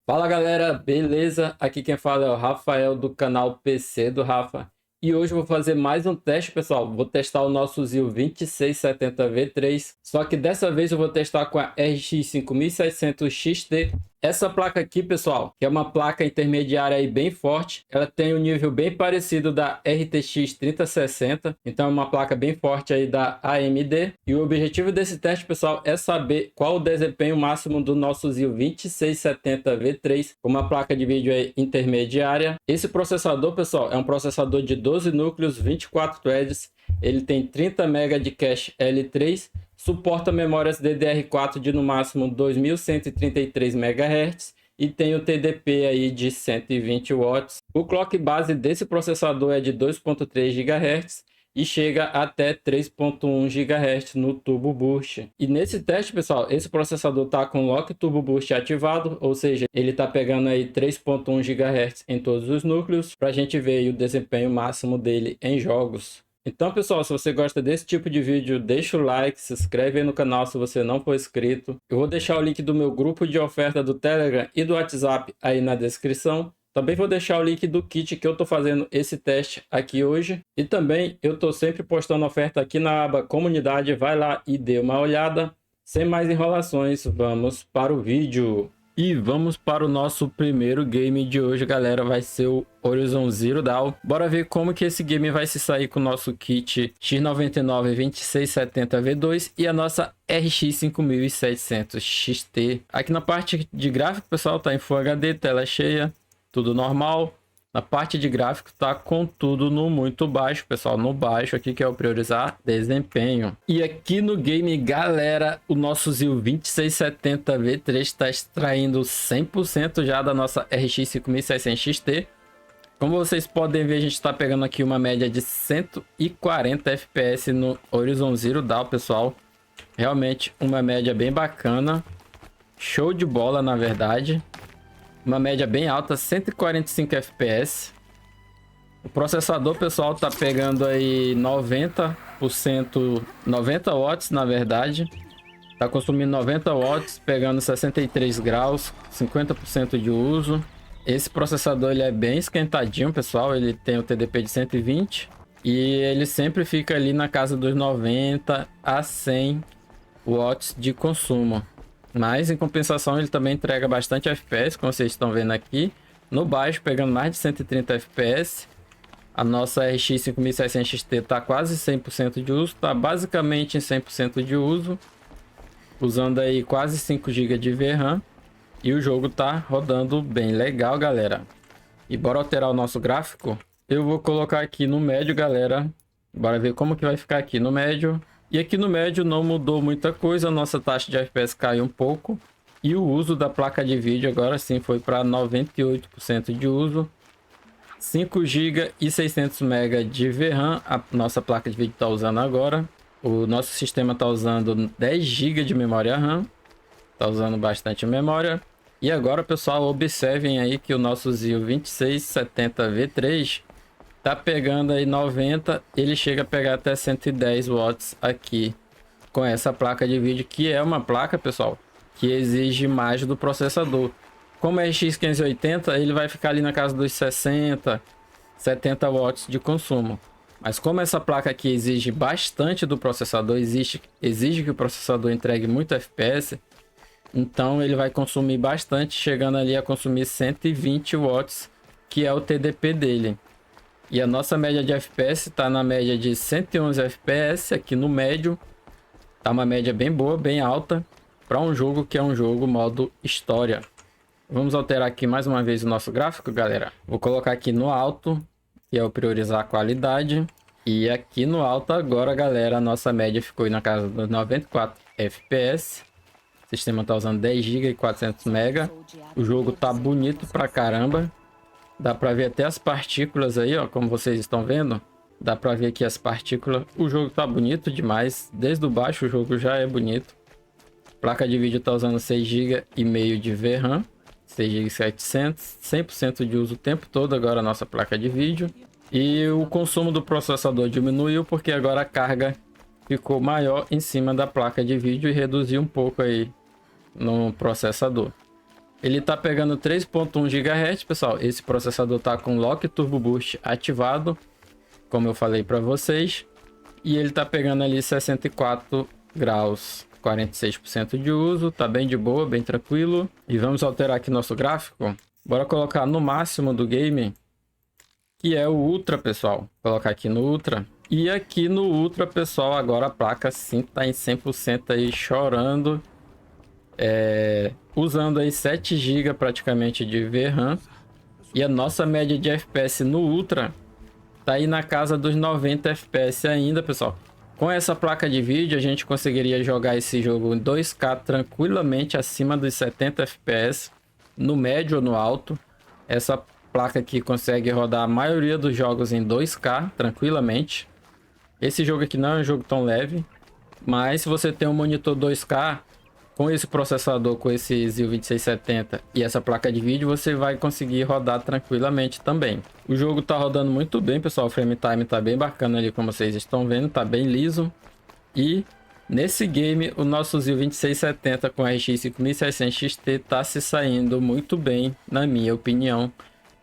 Fala galera, beleza? Aqui quem fala é o Rafael do canal PC do Rafa. E hoje eu vou fazer mais um teste, pessoal. Vou testar o nosso ZIL 2670V3. Só que dessa vez eu vou testar com a RX 5700 XT. Essa placa aqui, pessoal, que é uma placa intermediária aí bem forte. Ela tem um nível bem parecido da RTX 3060. Então é uma placa bem forte aí da AMD. E o objetivo desse teste, pessoal, é saber qual o desempenho máximo do nosso ZIL 2670V3 com uma placa de vídeo aí intermediária. Esse processador, pessoal, é um processador de 12 núcleos, 24 threads. Ele tem 30 MB de cache L3. Suporta memórias DDR4 de no máximo 2133 MHz e tem o TDP aí de 120 watts. O clock base desse processador é de 2.3 GHz e chega até 3.1 GHz no Turbo Boost. E nesse teste, pessoal, esse processador está com Lock Turbo Boost ativado, ou seja, ele está pegando aí 3.1 GHz em todos os núcleos para a gente ver o desempenho máximo dele em jogos. Então, pessoal, se você gosta desse tipo de vídeo, deixa o like, se inscreve aí no canal se você não for inscrito. Eu vou deixar o link do meu grupo de oferta do Telegram e do WhatsApp aí na descrição. Também vou deixar o link do kit que eu estou fazendo esse teste aqui hoje. E também eu estou sempre postando oferta aqui na aba comunidade. Vai lá e dê uma olhada. Sem mais enrolações, vamos para o vídeo. E vamos para o nosso primeiro game de hoje, galera. Vai ser o Horizon Zero Dawn. Bora ver como que esse game vai se sair com o nosso kit X99 2670V2 e a nossa RX 5700 XT. Aqui na parte de gráfico, pessoal, tá em Full HD, tela cheia, tudo normal. Na parte de gráfico tá com tudo no muito baixo, pessoal, no baixo aqui, que é o priorizar desempenho. E aqui no game, galera, o nosso ZIL 2670V3 está extraindo 100% já da nossa RX 5600 XT. Como vocês podem ver, a gente está pegando aqui uma média de 140 FPS no Horizon Zero Dawn, pessoal. Realmente uma média bem bacana. Show de bola, na verdade. Uma média bem alta, 145 FPS. O processador, pessoal, tá pegando aí 90%, 90 watts, na verdade. Tá consumindo 90 watts, pegando 63 graus, 50% de uso. Esse processador ele é bem esquentadinho, pessoal. Ele tem o TDP de 120 e ele sempre fica ali na casa dos 90 a 100 watts de consumo. Mas em compensação ele também entrega bastante FPS, como vocês estão vendo aqui. No baixo pegando mais de 130 FPS. A nossa RX 5700 XT está quase 100% de uso, está basicamente em 100% de uso. Usando aí quase 5 GB de VRAM. E o jogo tá rodando bem legal, galera. E bora alterar o nosso gráfico. Eu vou colocar aqui no médio, galera. Bora ver como que vai ficar aqui no médio. E aqui no médio não mudou muita coisa, a nossa taxa de FPS caiu um pouco. E o uso da placa de vídeo agora sim foi para 98% de uso. 5 GB e 600 MB de VRAM a nossa placa de vídeo está usando agora. O nosso sistema está usando 10 GB de memória RAM. Está usando bastante memória. E agora, pessoal, observem aí que o nosso ZIL 2670V3 tá pegando aí 90, ele chega a pegar até 110 watts aqui com essa placa de vídeo, que é uma placa, pessoal, que exige mais do processador. Como é RX 580, ele vai ficar ali na casa dos 60, 70 watts de consumo. Mas como essa placa aqui exige bastante do processador, exige que o processador entregue muito FPS, então ele vai consumir bastante, chegando ali a consumir 120 watts, que é o TDP dele. E a nossa média de FPS está na média de 111 FPS aqui no médio. Tá uma média bem boa, bem alta, para um jogo que é um jogo modo história. Vamos alterar aqui mais uma vez o nosso gráfico, galera. Vou colocar aqui no alto, que é o priorizar a qualidade. E aqui no alto agora, galera, a nossa média ficou na casa dos 94 FPS. O sistema tá usando 10 GB e 400 MB. O jogo tá bonito pra caramba. Dá pra ver até as partículas aí, ó, como vocês estão vendo. Dá pra ver aqui as partículas. O jogo tá bonito demais. Desde o baixo o jogo já é bonito. Placa de vídeo tá usando 6 GB e meio de VRAM. 6 GB 700. 100% de uso o tempo todo agora a nossa placa de vídeo. E o consumo do processador diminuiu porque agora a carga ficou maior em cima da placa de vídeo e reduziu um pouco aí no processador. Ele tá pegando 3.1 GHz, pessoal. Esse processador tá com Lock Turbo Boost ativado, como eu falei para vocês. E ele tá pegando ali 64 graus, 46% de uso. Tá bem de boa, bem tranquilo. E vamos alterar aqui nosso gráfico. Bora colocar no máximo do game, que é o Ultra, pessoal. Vou colocar aqui no Ultra. E aqui no Ultra, pessoal, agora a placa sim tá em 100% aí chorando. Usando aí 7 GB praticamente de VRAM. E a nossa média de FPS no Ultra tá aí na casa dos 90 FPS ainda, pessoal. Com essa placa de vídeo a gente conseguiria jogar esse jogo em 2K tranquilamente acima dos 70 FPS. No médio ou no alto. Essa placa aqui consegue rodar a maioria dos jogos em 2K tranquilamente. Esse jogo aqui não é um jogo tão leve. Mas se você tem um monitor 2K... com esse processador, com esse Zil 2670 e essa placa de vídeo, você vai conseguir rodar tranquilamente também. O jogo tá rodando muito bem, pessoal. O frame time tá bem bacana ali, como vocês estão vendo. Tá bem liso. E nesse game, o nosso Zil 2670 com RX 5600 XT tá se saindo muito bem, na minha opinião.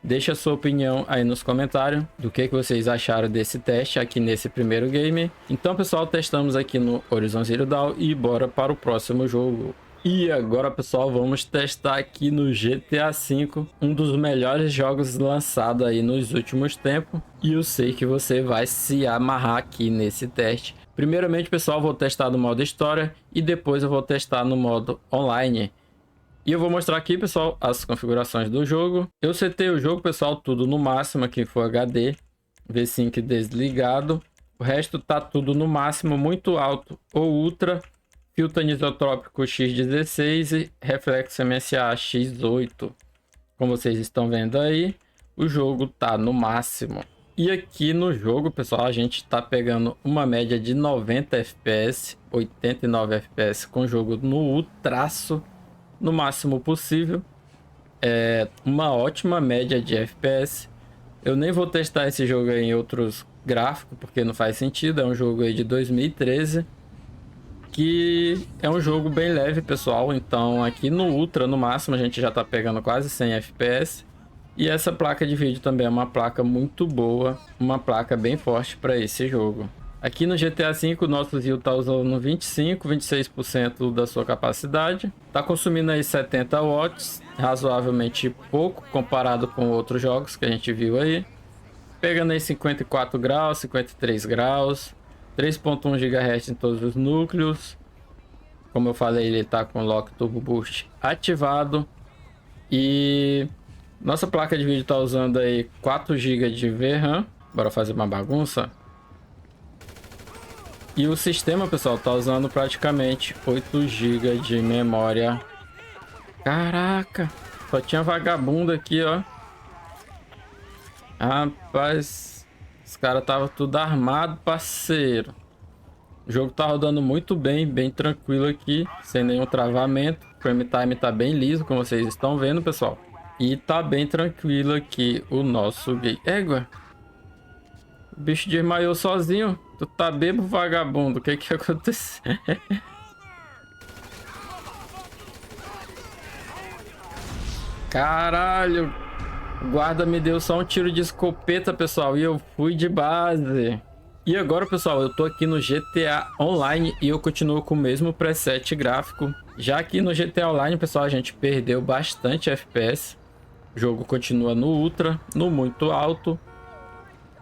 Deixa a sua opinião aí nos comentários do que vocês acharam desse teste aqui nesse primeiro game. Então, pessoal, testamos aqui no Horizon Zero Dawn e bora para o próximo jogo. E agora, pessoal, vamos testar aqui no GTA V, um dos melhores jogos lançados aí nos últimos tempos. E eu sei que você vai se amarrar aqui nesse teste. Primeiramente, pessoal, vou testar no modo história e depois eu vou testar no modo online. E eu vou mostrar aqui, pessoal, as configurações do jogo. Eu setei o jogo, pessoal, tudo no máximo aqui Full HD. V5 desligado. O resto tá tudo no máximo, muito alto ou ultra. Filtro anisotrópico X16 e reflexo MSA X8. Como vocês estão vendo aí, o jogo tá no máximo. E aqui no jogo, pessoal, a gente tá pegando uma média de 90 FPS, 89 FPS com o jogo no ultraço. No máximo possível. É uma ótima média de FPS. Eu nem vou testar esse jogo aí em outros gráficos, porque não faz sentido. É um jogo aí de 2013, que é um jogo bem leve, pessoal. Então aqui no Ultra, no máximo, a gente já tá pegando quase 100 FPS. E essa placa de vídeo também é uma placa muito boa, uma placa bem forte para esse jogo. Aqui no GTA V, o nosso Zil tá usando 26% da sua capacidade. Tá consumindo aí 70 watts, razoavelmente pouco comparado com outros jogos que a gente viu aí. Pegando aí 54 graus, 53 graus, 3.1 GHz em todos os núcleos. Como eu falei, ele tá com o Lock Turbo Boost ativado. E nossa placa de vídeo tá usando aí 4 GB de VRAM. Bora fazer uma bagunça. E o sistema, pessoal, tá usando praticamente 8 GB de memória. Caraca, só tinha vagabundo aqui, ó. Rapaz, os caras estavam tudo armado, parceiro. O jogo tá rodando muito bem, bem tranquilo aqui, sem nenhum travamento. O frame time tá bem liso, como vocês estão vendo, pessoal. E tá bem tranquilo aqui o nosso game. Égua, o bicho desmaiou sozinho. Tu tá bêbado, vagabundo? O que que aconteceu? Caralho. O guarda me deu só um tiro de escopeta, pessoal. E eu fui de base. E agora, pessoal, eu tô aqui no GTA Online e eu continuo com o mesmo preset gráfico. Já aqui no GTA Online, pessoal, a gente perdeu bastante FPS. O jogo continua no Ultra, no muito alto,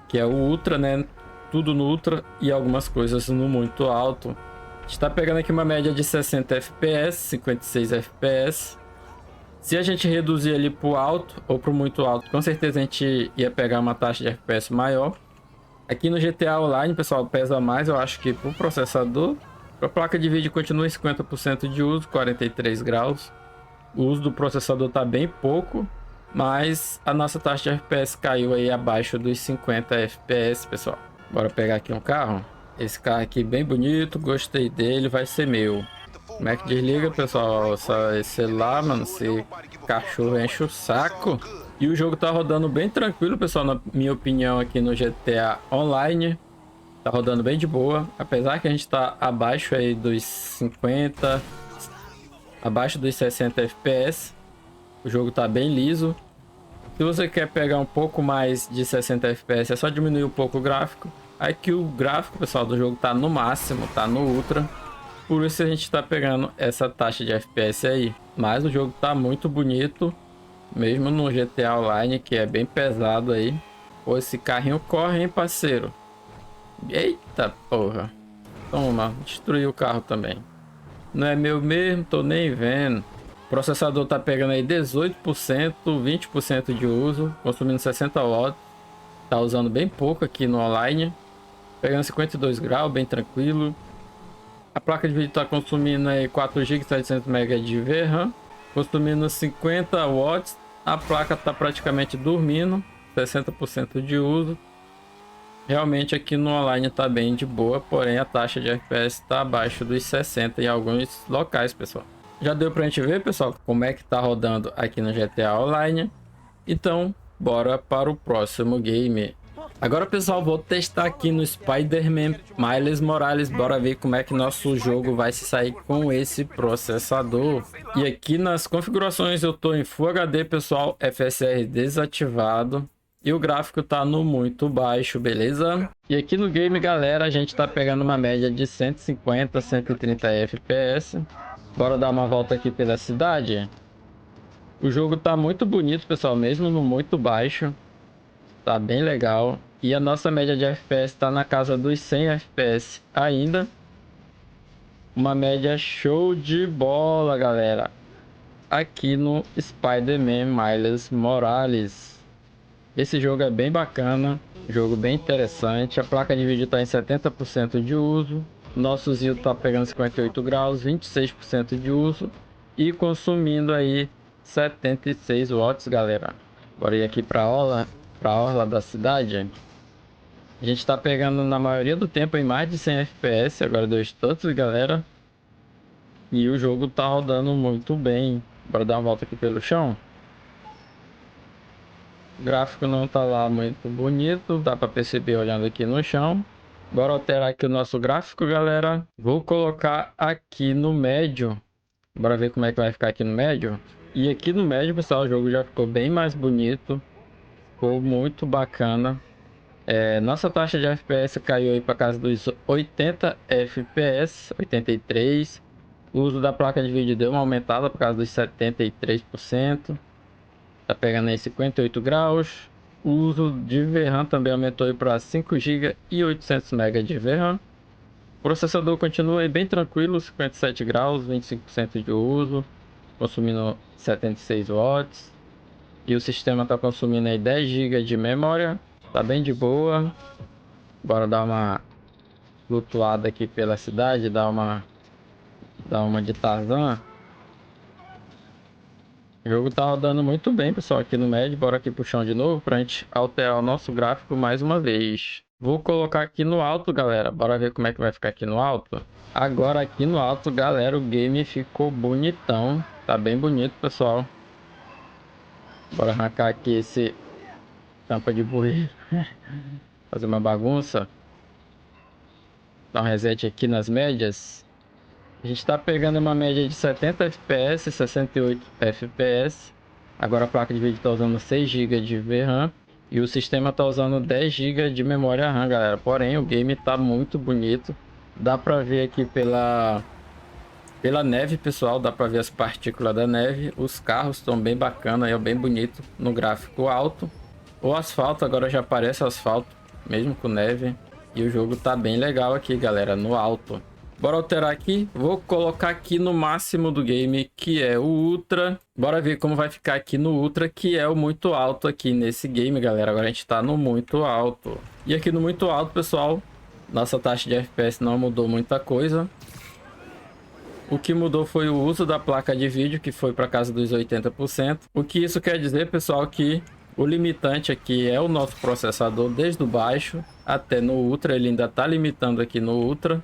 que é o Ultra, né? Tudo no Ultra e algumas coisas no muito alto. A gente tá pegando aqui uma média de 60 FPS, 56 FPS. Se a gente reduzir ali pro alto ou pro muito alto, com certeza a gente ia pegar uma taxa de FPS maior. Aqui no GTA Online, pessoal, pesa mais, eu acho que pro processador. A placa de vídeo continua em 50% de uso, 43 graus. O uso do processador tá bem pouco, mas a nossa taxa de FPS caiu aí abaixo dos 50 FPS, pessoal. Bora pegar aqui um carro. Esse carro aqui bem bonito, gostei dele, vai ser meu. Como é que desliga, pessoal? Esse celular, mano, esse cachorro enche o saco. E o jogo tá rodando bem tranquilo, pessoal, na minha opinião, aqui no GTA Online. Tá rodando bem de boa, apesar que a gente tá abaixo aí dos 50, abaixo dos 60 FPS. O jogo tá bem liso. Se você quer pegar um pouco mais de 60 FPS, é só diminuir um pouco o gráfico. Aqui o gráfico, pessoal, do jogo tá no máximo, tá no ultra. Por isso a gente tá pegando essa taxa de FPS aí. Mas o jogo tá muito bonito, mesmo no GTA Online, que é bem pesado aí. Pô, esse carrinho corre, hein, parceiro? Eita porra. Toma, destruiu o carro também. Não é meu mesmo, tô nem vendo. O processador tá pegando aí 18%, 20% de uso, consumindo 60 watts. Tá usando bem pouco aqui no online. Pegando 52 graus, bem tranquilo. A placa de vídeo tá consumindo aí 4 GB 700 MB de VRAM, consumindo 50 watts. A placa tá praticamente dormindo, 60% de uso. Realmente aqui no online tá bem de boa, porém a taxa de FPS tá abaixo dos 60 em alguns locais, pessoal. Já deu pra gente ver, pessoal, como é que tá rodando aqui no GTA Online. Então, bora para o próximo game. Agora, pessoal, vou testar aqui no Spider-Man Miles Morales. Bora ver como é que nosso jogo vai se sair com esse processador. E aqui nas configurações eu tô em Full HD, pessoal, FSR desativado. E o gráfico tá no muito baixo, beleza? E aqui no game, galera, a gente tá pegando uma média de 150, 130 FPS. Bora dar uma volta aqui pela cidade. O jogo tá muito bonito, pessoal, mesmo no muito baixo. Tá bem legal. E a nossa média de FPS tá na casa dos 100 FPS ainda. Uma média show de bola, galera. Aqui no Spider-Man Miles Morales. Esse jogo é bem bacana. Jogo bem interessante. A placa de vídeo tá em 70% de uso. Nosso ZIL tá pegando 58 graus, 26% de uso. E consumindo aí 76 watts, galera. Bora ir aqui pra orla da cidade. A gente tá pegando na maioria do tempo em mais de 100 FPS. Agora deu status, galera. E o jogo tá rodando muito bem. Bora dar uma volta aqui pelo chão. O gráfico não tá lá muito bonito, dá pra perceber olhando aqui no chão. Bora alterar aqui o nosso gráfico, galera. Vou colocar aqui no médio. Bora ver como é que vai ficar aqui no médio. E aqui no médio, pessoal, o jogo já ficou bem mais bonito. Ficou muito bacana. Nossa taxa de FPS caiu aí para casa dos 80 FPS, 83. O uso da placa de vídeo deu uma aumentada por causa dos 73%. Tá pegando aí 58 graus. O uso de VRAM também aumentou para 5 GB e 800 MB de VRAM. O processador continua aí bem tranquilo, 57 graus, 25% de uso, consumindo 76 watts. E o sistema está consumindo aí 10 GB de memória. Tá bem de boa. Bora dar uma flutuada aqui pela cidade, dar uma de Tarzan. O jogo tá rodando muito bem, pessoal, aqui no médio. Bora aqui pro chão de novo pra gente alterar o nosso gráfico mais uma vez. Vou colocar aqui no alto, galera. Bora ver como é que vai ficar aqui no alto. Agora aqui no alto, galera, o game ficou bonitão. Tá bem bonito, pessoal. Bora arrancar aqui esse tampa de bueiro. Fazer uma bagunça. Dar um reset aqui nas médias. A gente tá pegando uma média de 70 FPS, 68 FPS. Agora a placa de vídeo tá usando 6 GB de VRAM. E o sistema tá usando 10 GB de memória RAM, galera. Porém, o game tá muito bonito. Dá pra ver aqui pela neve, pessoal. Dá pra ver as partículas da neve. Os carros estão bem bacana, é bem bonito no gráfico alto. O asfalto, agora já aparece asfalto, mesmo com neve. E o jogo tá bem legal aqui, galera, no alto. Bora alterar aqui. Vou colocar aqui no máximo do game, que é o Ultra. Bora ver como vai ficar aqui no Ultra, que é o muito alto aqui nesse game, galera. Agora a gente tá no muito alto. E aqui no muito alto, pessoal, nossa taxa de FPS não mudou muita coisa. O que mudou foi o uso da placa de vídeo, que foi para casa dos 80%. O que isso quer dizer, pessoal, que o limitante aqui é o nosso processador, desde o baixo até no Ultra. Ele ainda tá limitando aqui no Ultra.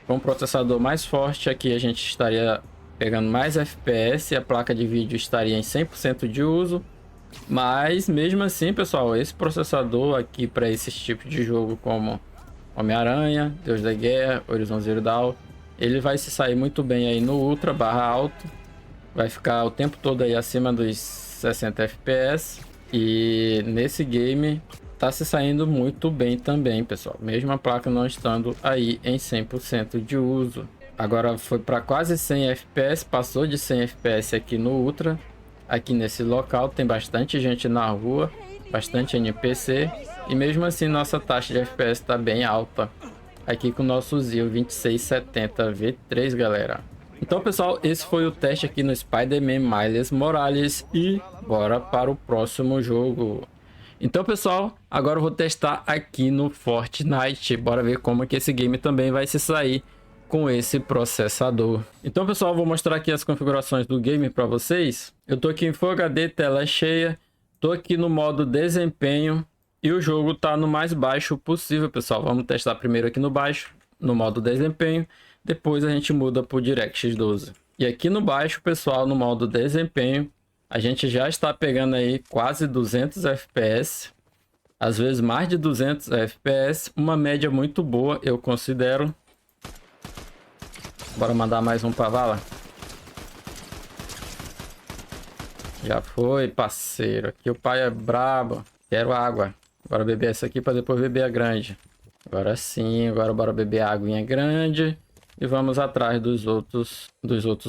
Com um processador mais forte aqui a gente estaria pegando mais FPS e a placa de vídeo estaria em 100% de uso. Mas mesmo assim, pessoal, esse processador aqui para esses tipos de jogo como Homem-Aranha, Deus da Guerra, Horizon Zero Dawn, ele vai se sair muito bem aí no Ultra / alto. vai ficar o tempo todo aí acima dos 60 FPS. E nesse game tá se saindo muito bem também, pessoal. Mesmo a placa não estando aí em 100% de uso. Agora foi para quase 100 FPS, passou de 100 FPS aqui no Ultra. Aqui nesse local tem bastante gente na rua, bastante NPC. E mesmo assim nossa taxa de FPS está bem alta. Aqui com o nosso Zio 2670 V3, galera. Então, pessoal, esse foi o teste aqui no Spider-Man Miles Morales. E bora para o próximo jogo. Então, pessoal, agora eu vou testar aqui no Fortnite. Bora ver como que esse game também vai se sair com esse processador. Então, pessoal, vou mostrar aqui as configurações do game para vocês. Eu tô aqui em Full HD, tela cheia. Tô aqui no modo desempenho. E o jogo tá no mais baixo possível, pessoal. Vamos testar primeiro aqui no baixo, no modo desempenho. Depois a gente muda para o DirectX 12. E aqui no baixo, pessoal, no modo desempenho, a gente já está pegando aí quase 200 FPS. Às vezes mais de 200 FPS. Uma média muito boa, eu considero. Bora mandar mais um pra vala. Já foi, parceiro. Aqui o pai é brabo. Quero água. Bora beber essa aqui para depois beber a grande. Agora sim, agora bora beber a aguinha grande. E vamos atrás dos outros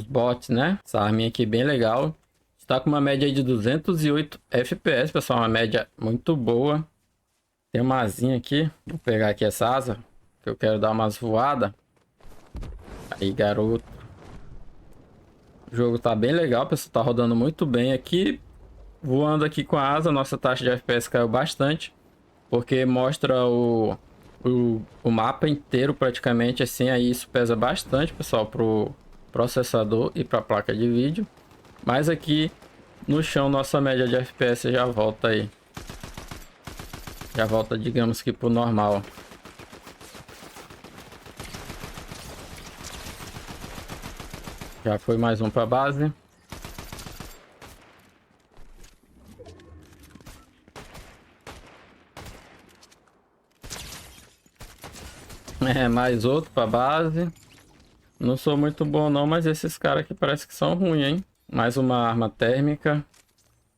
bots, né? Essa arminha aqui bem legal. Está com uma média aí de 208 FPS, pessoal. Uma média muito boa. Tem uma asinha aqui. Vou pegar aqui essa asa, que eu quero dar umas voadas. Aí, garoto. O jogo tá bem legal, pessoal. Tá rodando muito bem aqui. Voando aqui com a asa, nossa taxa de FPS caiu bastante. Porque mostra o mapa inteiro praticamente assim. Aí isso pesa bastante, pessoal, pro processador e pra placa de vídeo. Mas aqui no chão, nossa média de FPS já volta aí. Já volta, digamos que pro normal. Já foi mais um pra base. É, mais outro pra base. Não sou muito bom não, mas esses caras aqui parece que são ruins, hein? Mais uma arma térmica.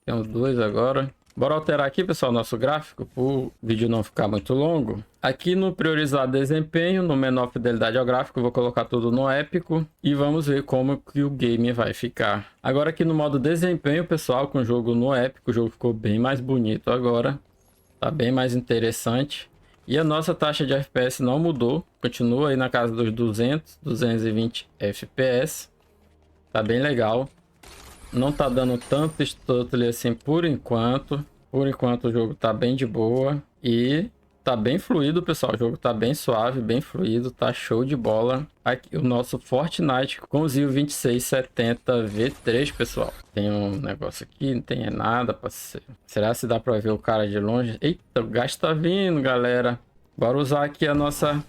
Temos duas agora. Bora alterar aqui, pessoal, nosso gráfico para o vídeo não ficar muito longo. Aqui no priorizar desempenho, no menor fidelidade ao gráfico, eu vou colocar tudo no épico e vamos ver como que o game vai ficar. Agora aqui no modo desempenho, pessoal, com o jogo no épico, o jogo ficou bem mais bonito agora. Tá bem mais interessante. E a nossa taxa de FPS não mudou, continua aí na casa dos 200, 220 FPS. Tá bem legal. Não tá dando tanto stutter assim por enquanto. Por enquanto o jogo tá bem de boa. E tá bem fluido, pessoal. O jogo tá bem suave, bem fluido. Tá show de bola. Aqui o nosso Fortnite com o Zio 2670 V3, pessoal. Tem um negócio aqui, não tem nada, parceiro. Será se dá pra ver o cara de longe? Eita, o gás tá vindo, galera. Bora usar aqui a nossa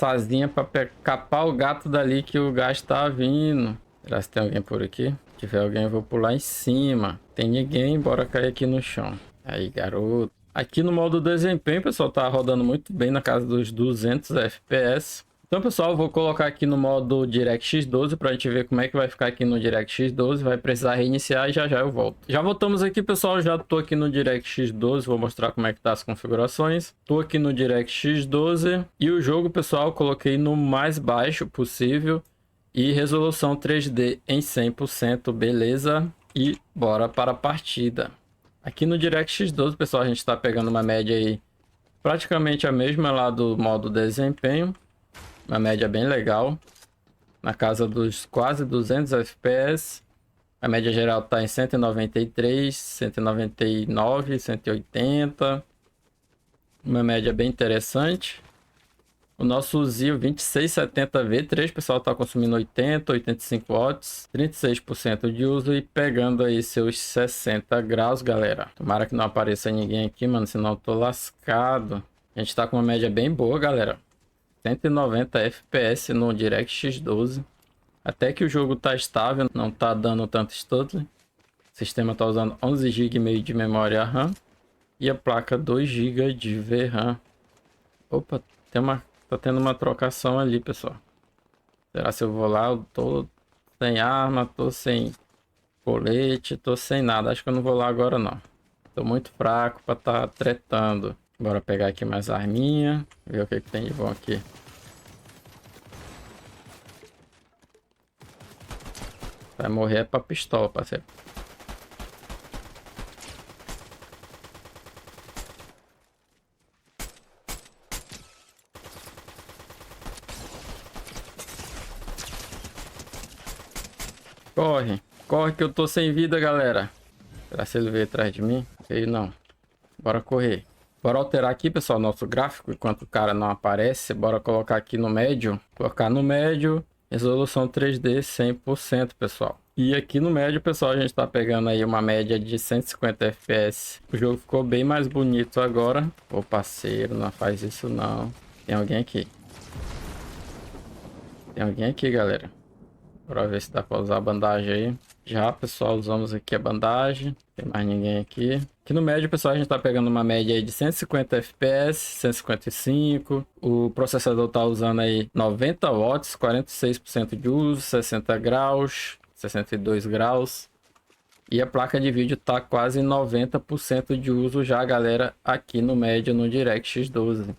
asinha pra capar o gato dali que o gás tá vindo. Será que tem alguém por aqui? Se tiver alguém, eu vou pular em cima. Tem ninguém, bora cair aqui no chão. Aí, garoto. Aqui no modo desempenho, pessoal, tá rodando muito bem na casa dos 200 FPS. Então, pessoal, eu vou colocar aqui no modo DirectX 12 pra gente ver como é que vai ficar aqui no DirectX 12. Vai precisar reiniciar e já já eu volto. Já voltamos aqui, pessoal. Já tô aqui no DirectX 12. Vou mostrar como é que tá as configurações. Tô aqui no DirectX 12. E o jogo, pessoal, eu coloquei no mais baixo possível. E resolução 3D em 100%, beleza? E bora para a partida. Aqui no DirectX 12, pessoal, a gente está pegando uma média aí praticamente a mesma lá do modo desempenho. Uma média bem legal. Na casa dos quase 200 FPS. A média geral está em 193, 199, 180. Uma média bem interessante. O nosso Zio 2670 V3, pessoal, está consumindo 80, 85 watts, 36% de uso e pegando aí seus 60 graus, galera. Tomara que não apareça ninguém aqui, mano, senão eu tô lascado. A gente tá com uma média bem boa, galera. 190 FPS no DirectX 12. Até que o jogo tá estável, não tá dando tanto stutter. O sistema tá usando 11 GB e meio de memória RAM. E a placa 2 GB de VRAM. Opa, tá tendo uma trocação ali, pessoal. Será se eu vou lá? Eu tô sem arma, tô sem colete, tô sem nada. Acho que eu não vou lá agora não. Tô muito fraco pra tá tretando. Bora pegar aqui mais arminha. Ver o que que tem de bom aqui. Vai morrer é pra pistola, parceiro. Corre. Corre que eu tô sem vida, galera. Será que ele veio atrás de mim? Veio não. Bora correr. Bora alterar aqui, pessoal, nosso gráfico. Enquanto o cara não aparece, bora colocar aqui no médio. Colocar no médio. Resolução 3D 100%, pessoal. E aqui no médio, pessoal, a gente tá pegando aí uma média de 150 FPS. O jogo ficou bem mais bonito agora. Ô, parceiro, não faz isso não. Tem alguém aqui. Tem alguém aqui, galera. Bora ver se dá pra usar a bandagem aí. Já, pessoal, usamos aqui a bandagem. Tem mais ninguém aqui. Aqui no médio, pessoal, a gente tá pegando uma média aí de 150 FPS, 155. O processador tá usando aí 90 watts, 46% de uso, 60 graus, 62 graus. E a placa de vídeo tá quase 90% de uso já, galera, aqui no médio no DirectX 12.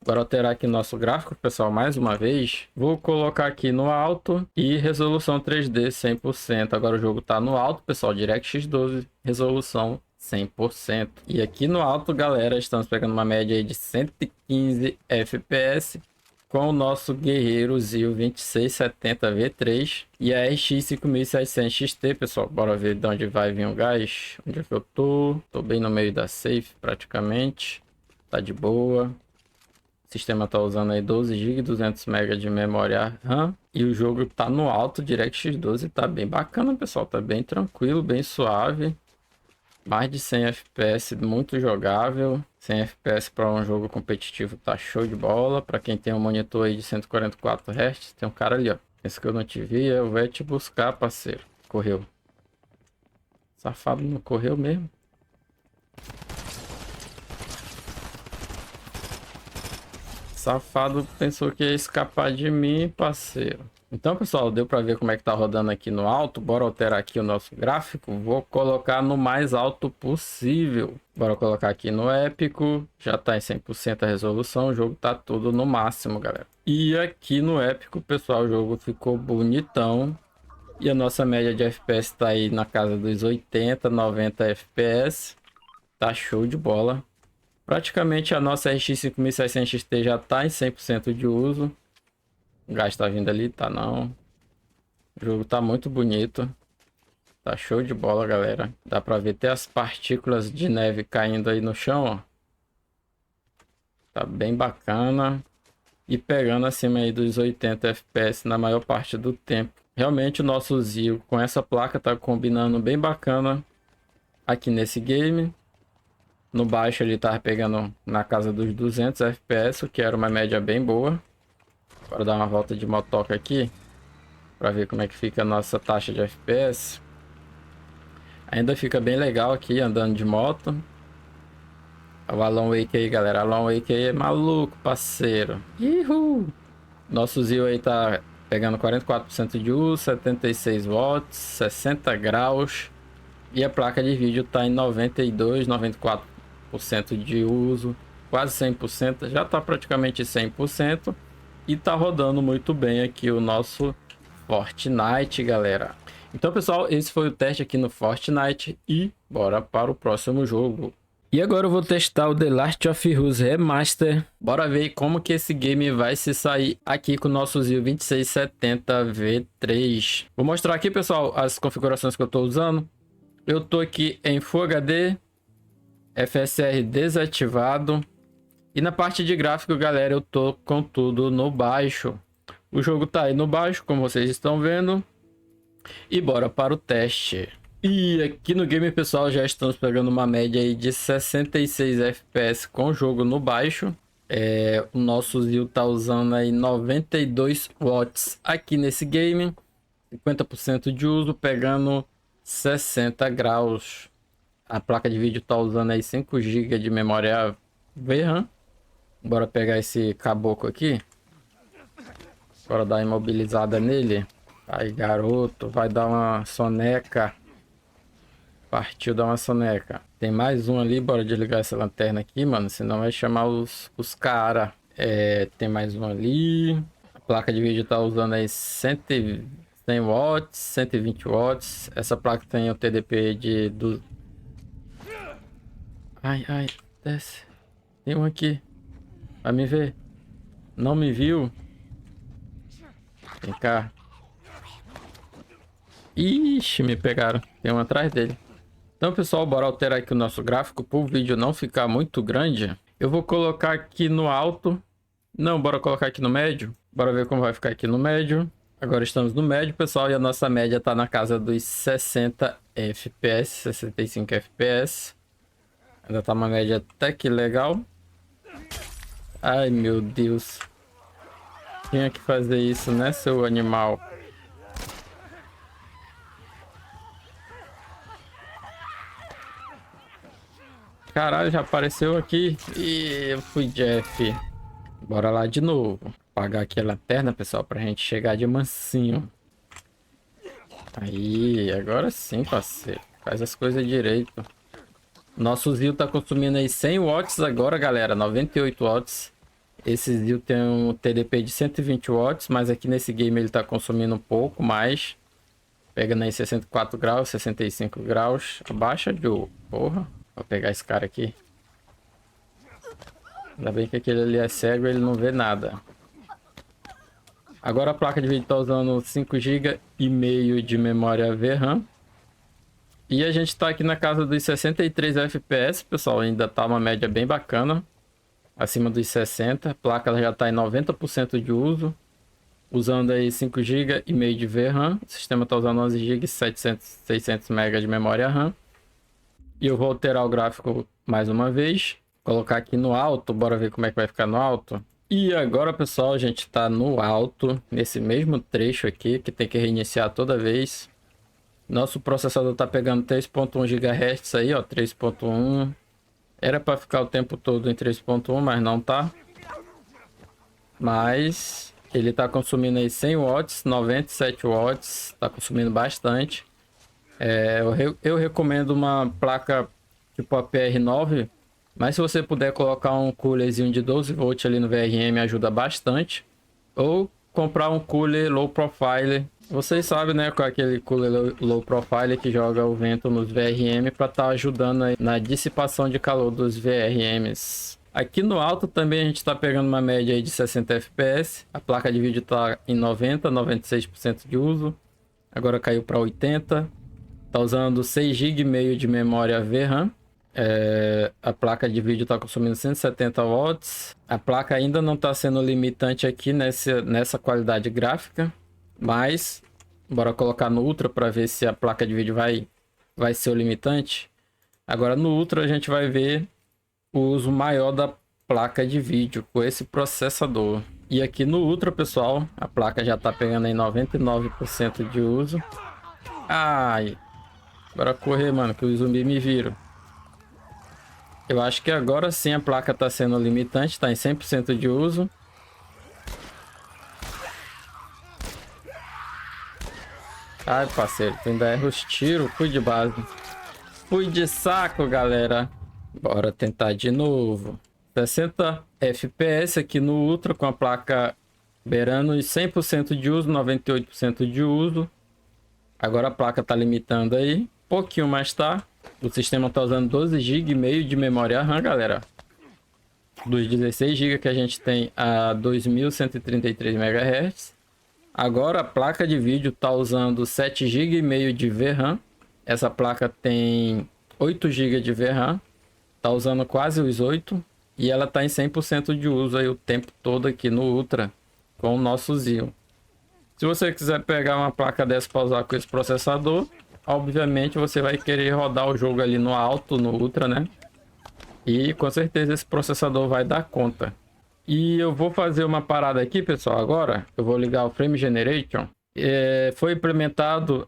Bora alterar aqui nosso gráfico, pessoal, mais uma vez. Vou colocar aqui no alto e resolução 3D 100%. Agora o jogo tá no alto, pessoal, DirectX 12, resolução 100%. E aqui no alto, galera, estamos pegando uma média aí de 115 FPS com o nosso guerreiro Zio 2670 V3 e a RX 5700 XT, pessoal. Bora ver de onde vai vir o gás. Onde é que eu tô? Tô bem no meio da safe, praticamente. Tá de boa. O sistema tá usando aí 12 GB, 200 MB de memória RAM. E o jogo tá no alto, DirectX 12, tá bem bacana, pessoal. Tá bem tranquilo, bem suave. Mais de 100 FPS, muito jogável. 100 FPS para um jogo competitivo tá show de bola. Para quem tem um monitor aí de 144 Hz, tem um cara ali, ó. Esse que eu não te vi, eu vou te buscar, parceiro. Correu. Safado, não correu mesmo. Safado pensou que ia escapar de mim, parceiro. Então, pessoal, deu para ver como é que tá rodando aqui no alto. Bora alterar aqui o nosso gráfico. Vou colocar no mais alto possível. Bora colocar aqui no épico. Já tá em 100% a resolução. O jogo tá tudo no máximo, galera. E aqui no épico, pessoal, o jogo ficou bonitão. E a nossa média de FPS tá aí na casa dos 80, 90 FPS. Tá show de bola. Praticamente a nossa RX 5700 XT já está em 100% de uso. O gás tá vindo ali, tá não. O jogo tá muito bonito. Tá show de bola, galera. Dá pra ver até as partículas de neve caindo aí no chão, ó. Tá bem bacana. E pegando acima aí dos 80 FPS na maior parte do tempo. Realmente o nosso Zio com essa placa tá combinando bem bacana aqui nesse game. No baixo ele tava pegando na casa dos 200 FPS, o que era uma média bem boa. Bora dar uma volta de motoca aqui, para ver como é que fica a nossa taxa de FPS. Ainda fica bem legal aqui, andando de moto. O Alan Wake aí, galera. Alan Wake aí é maluco, parceiro. Uhul! Nosso Zio aí tá pegando 44% de uso, 76 watts, 60 graus. E a placa de vídeo tá em 92, 94% de uso, quase 100%, já tá praticamente 100% e tá rodando muito bem aqui o nosso Fortnite, galera. Então, pessoal, esse foi o teste aqui no Fortnite e bora para o próximo jogo. E agora eu vou testar o The Last of Us Remaster. Bora ver como que esse game vai se sair aqui com o nosso Zio 2670 V3. Vou mostrar aqui, pessoal, as configurações que eu tô usando. Eu tô aqui em Full HD, FSR desativado. E na parte de gráfico, galera, eu tô com tudo no baixo. O jogo tá aí no baixo, como vocês estão vendo. E bora para o teste. E aqui no game, pessoal, já estamos pegando uma média aí de 66 FPS com o jogo no baixo. O nosso Zio tá usando aí 92 watts aqui nesse game. 50% de uso, pegando 60 graus. A placa de vídeo tá usando aí 5 GB de memória VRAM. Bora pegar esse caboclo aqui. Bora dar uma imobilizada nele. Aí, garoto, vai dar uma soneca. Partiu dar uma soneca. Tem mais um ali, bora desligar essa lanterna aqui, mano. Senão vai chamar os cara. Tem mais um ali. A placa de vídeo tá usando aí 100 watts, 120 watts. Essa placa tem o TDP de... Ai, ai, desce. Tem um aqui. Vai me ver. Não me viu? Vem cá. Ixi, me pegaram. Tem um atrás dele. Então, pessoal, bora alterar aqui o nosso gráfico para o vídeo não ficar muito grande. Eu vou colocar aqui no alto. Não, bora colocar aqui no médio. Bora ver como vai ficar aqui no médio. Agora estamos no médio, pessoal, e a nossa média está na casa dos 60 FPS, 65 FPS. Ainda tá uma média até que legal. Ai, meu Deus. Tinha que fazer isso, né, seu animal? Caralho, já apareceu aqui. E eu fui Jeff. Bora lá de novo. Apagar aqui a lanterna, pessoal, pra gente chegar de mansinho. Aí, agora sim, parceiro. Faz as coisas direito. Nosso Zil tá consumindo aí 100 watts agora, galera. 98 watts. Esse Zil tem um TDP de 120 watts, mas aqui nesse game ele tá consumindo um pouco mais. Pegando aí 64 graus, 65 graus. Abaixa, Joe. Porra. Vou pegar esse cara aqui. Ainda bem que aquele ali é cego, ele não vê nada. Agora a placa de vídeo está usando 5 GB e meio de memória VRAM. E a gente está aqui na casa dos 63 FPS, pessoal. Ainda tá uma média bem bacana. Acima dos 60. A placa já está em 90% de uso. Usando aí 5 GB e meio de VRAM. O sistema está usando 11 GB e 600 MB de memória RAM. E eu vou alterar o gráfico mais uma vez. Colocar aqui no alto. Bora ver como é que vai ficar no alto. E agora, pessoal, a gente está no alto. Nesse mesmo trecho aqui. Que tem que reiniciar toda vez. Nosso processador está pegando 3.1 GHz aí, ó. 3.1. Era para ficar o tempo todo em 3.1, mas não tá. Mas ele está consumindo aí 100 watts, 97 watts. Está consumindo bastante. Eu recomendo uma placa tipo a PR9, mas se você puder colocar um coolerzinho de 12 volts ali no VRM ajuda bastante, ou comprar um cooler low profile. Vocês sabem, né, com aquele cooler low profile que joga o vento nos VRM para estar ajudando aí na dissipação de calor dos VRMs. Aqui no alto também a gente está pegando uma média aí de 60 FPS. A placa de vídeo está em 96% de uso. Agora caiu para 80. Tá usando 6 GB e meio de memória VRAM. A placa de vídeo está consumindo 170 watts. A placa ainda não está sendo limitante aqui nessa qualidade gráfica. Mas, bora colocar no Ultra para ver se a placa de vídeo vai ser o limitante. Agora no Ultra a gente vai ver o uso maior da placa de vídeo com esse processador. E aqui no Ultra, pessoal, a placa já está pegando em 99% de uso. Ai... Bora correr, mano, que os zumbis me viram. Eu acho que agora sim a placa tá sendo limitante, tá em 100% de uso. Ai, parceiro, tu ainda erra os tiros. Fui de base. Fui de saco, galera. Bora tentar de novo. 60 FPS aqui no Ultra com a placa beirando os 100% de uso, 98% de uso. Agora a placa tá limitando aí. Pouquinho mais tá. O sistema tá usando 12 GB e meio de memória RAM, galera. Dos 16 GB que a gente tem a 2133 MHz. Agora a placa de vídeo tá usando 7 GB e meio de VRAM. Essa placa tem 8 GB de VRAM. Tá usando quase os 8. E ela tá em 100% de uso aí o tempo todo aqui no Ultra com o nosso Zil. Se você quiser pegar uma placa dessa para usar com esse processador, obviamente você vai querer rodar o jogo ali no alto, no Ultra, né? E com certeza esse processador vai dar conta. E eu vou fazer uma parada aqui, pessoal, agora. Eu vou ligar o Frame Generation. Foi implementado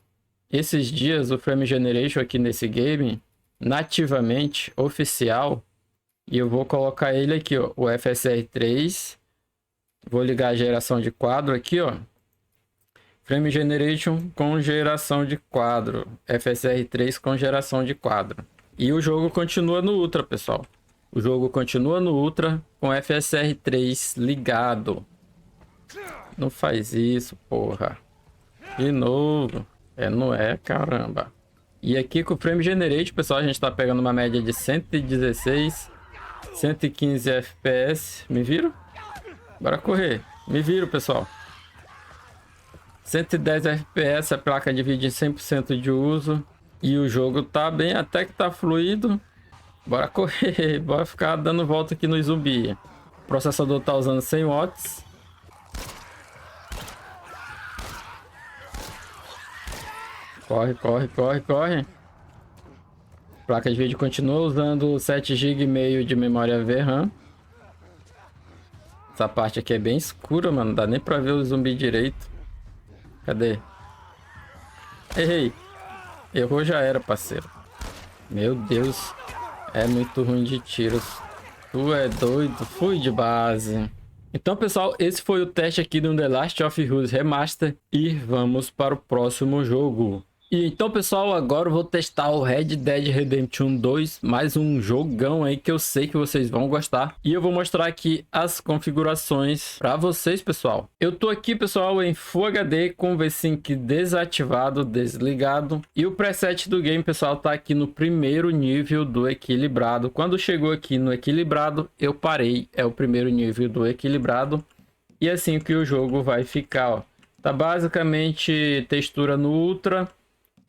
esses dias o Frame Generation aqui nesse game, nativamente, oficial. E eu vou colocar ele aqui, ó, o FSR3. Vou ligar a geração de quadro aqui, ó. Frame Generation com geração de quadro. FSR 3 com geração de quadro. E o jogo continua no Ultra, pessoal. O jogo continua no Ultra com FSR 3 ligado. Não faz isso, porra. De novo. Não é, caramba. E aqui com o Frame Generate, pessoal, a gente tá pegando uma média de 116, 115 FPS. Me viram? Bora correr. Me viram, pessoal. 110 FPS, a placa divide em 100% de uso. E o jogo tá bem, até que tá fluido. Bora correr, bora ficar dando volta aqui no zumbi. O processador tá usando 100 watts. Corre, corre, corre, corre. Placa de vídeo continua usando 7,5 GB de memória VRAM. Essa parte aqui é bem escura, mano. Não dá nem pra ver o zumbi direito. Cadê? Errei. Errou, já era, parceiro. Meu Deus. É muito ruim de tiros. Tu é doido. Fui de base. Então, pessoal, esse foi o teste aqui do The Last of Us Remaster. E vamos para o próximo jogo. E então, pessoal, agora eu vou testar o Red Dead Redemption 2, mais um jogão aí que eu sei que vocês vão gostar. E eu vou mostrar aqui as configurações para vocês, pessoal. Eu tô aqui, pessoal, em Full HD com o V-Sync desativado, desligado. E o preset do game, pessoal, tá aqui no primeiro nível do equilibrado. Quando chegou aqui no equilibrado, eu parei. É o primeiro nível do equilibrado. E assim que o jogo vai ficar, ó. Tá basicamente textura no Ultra.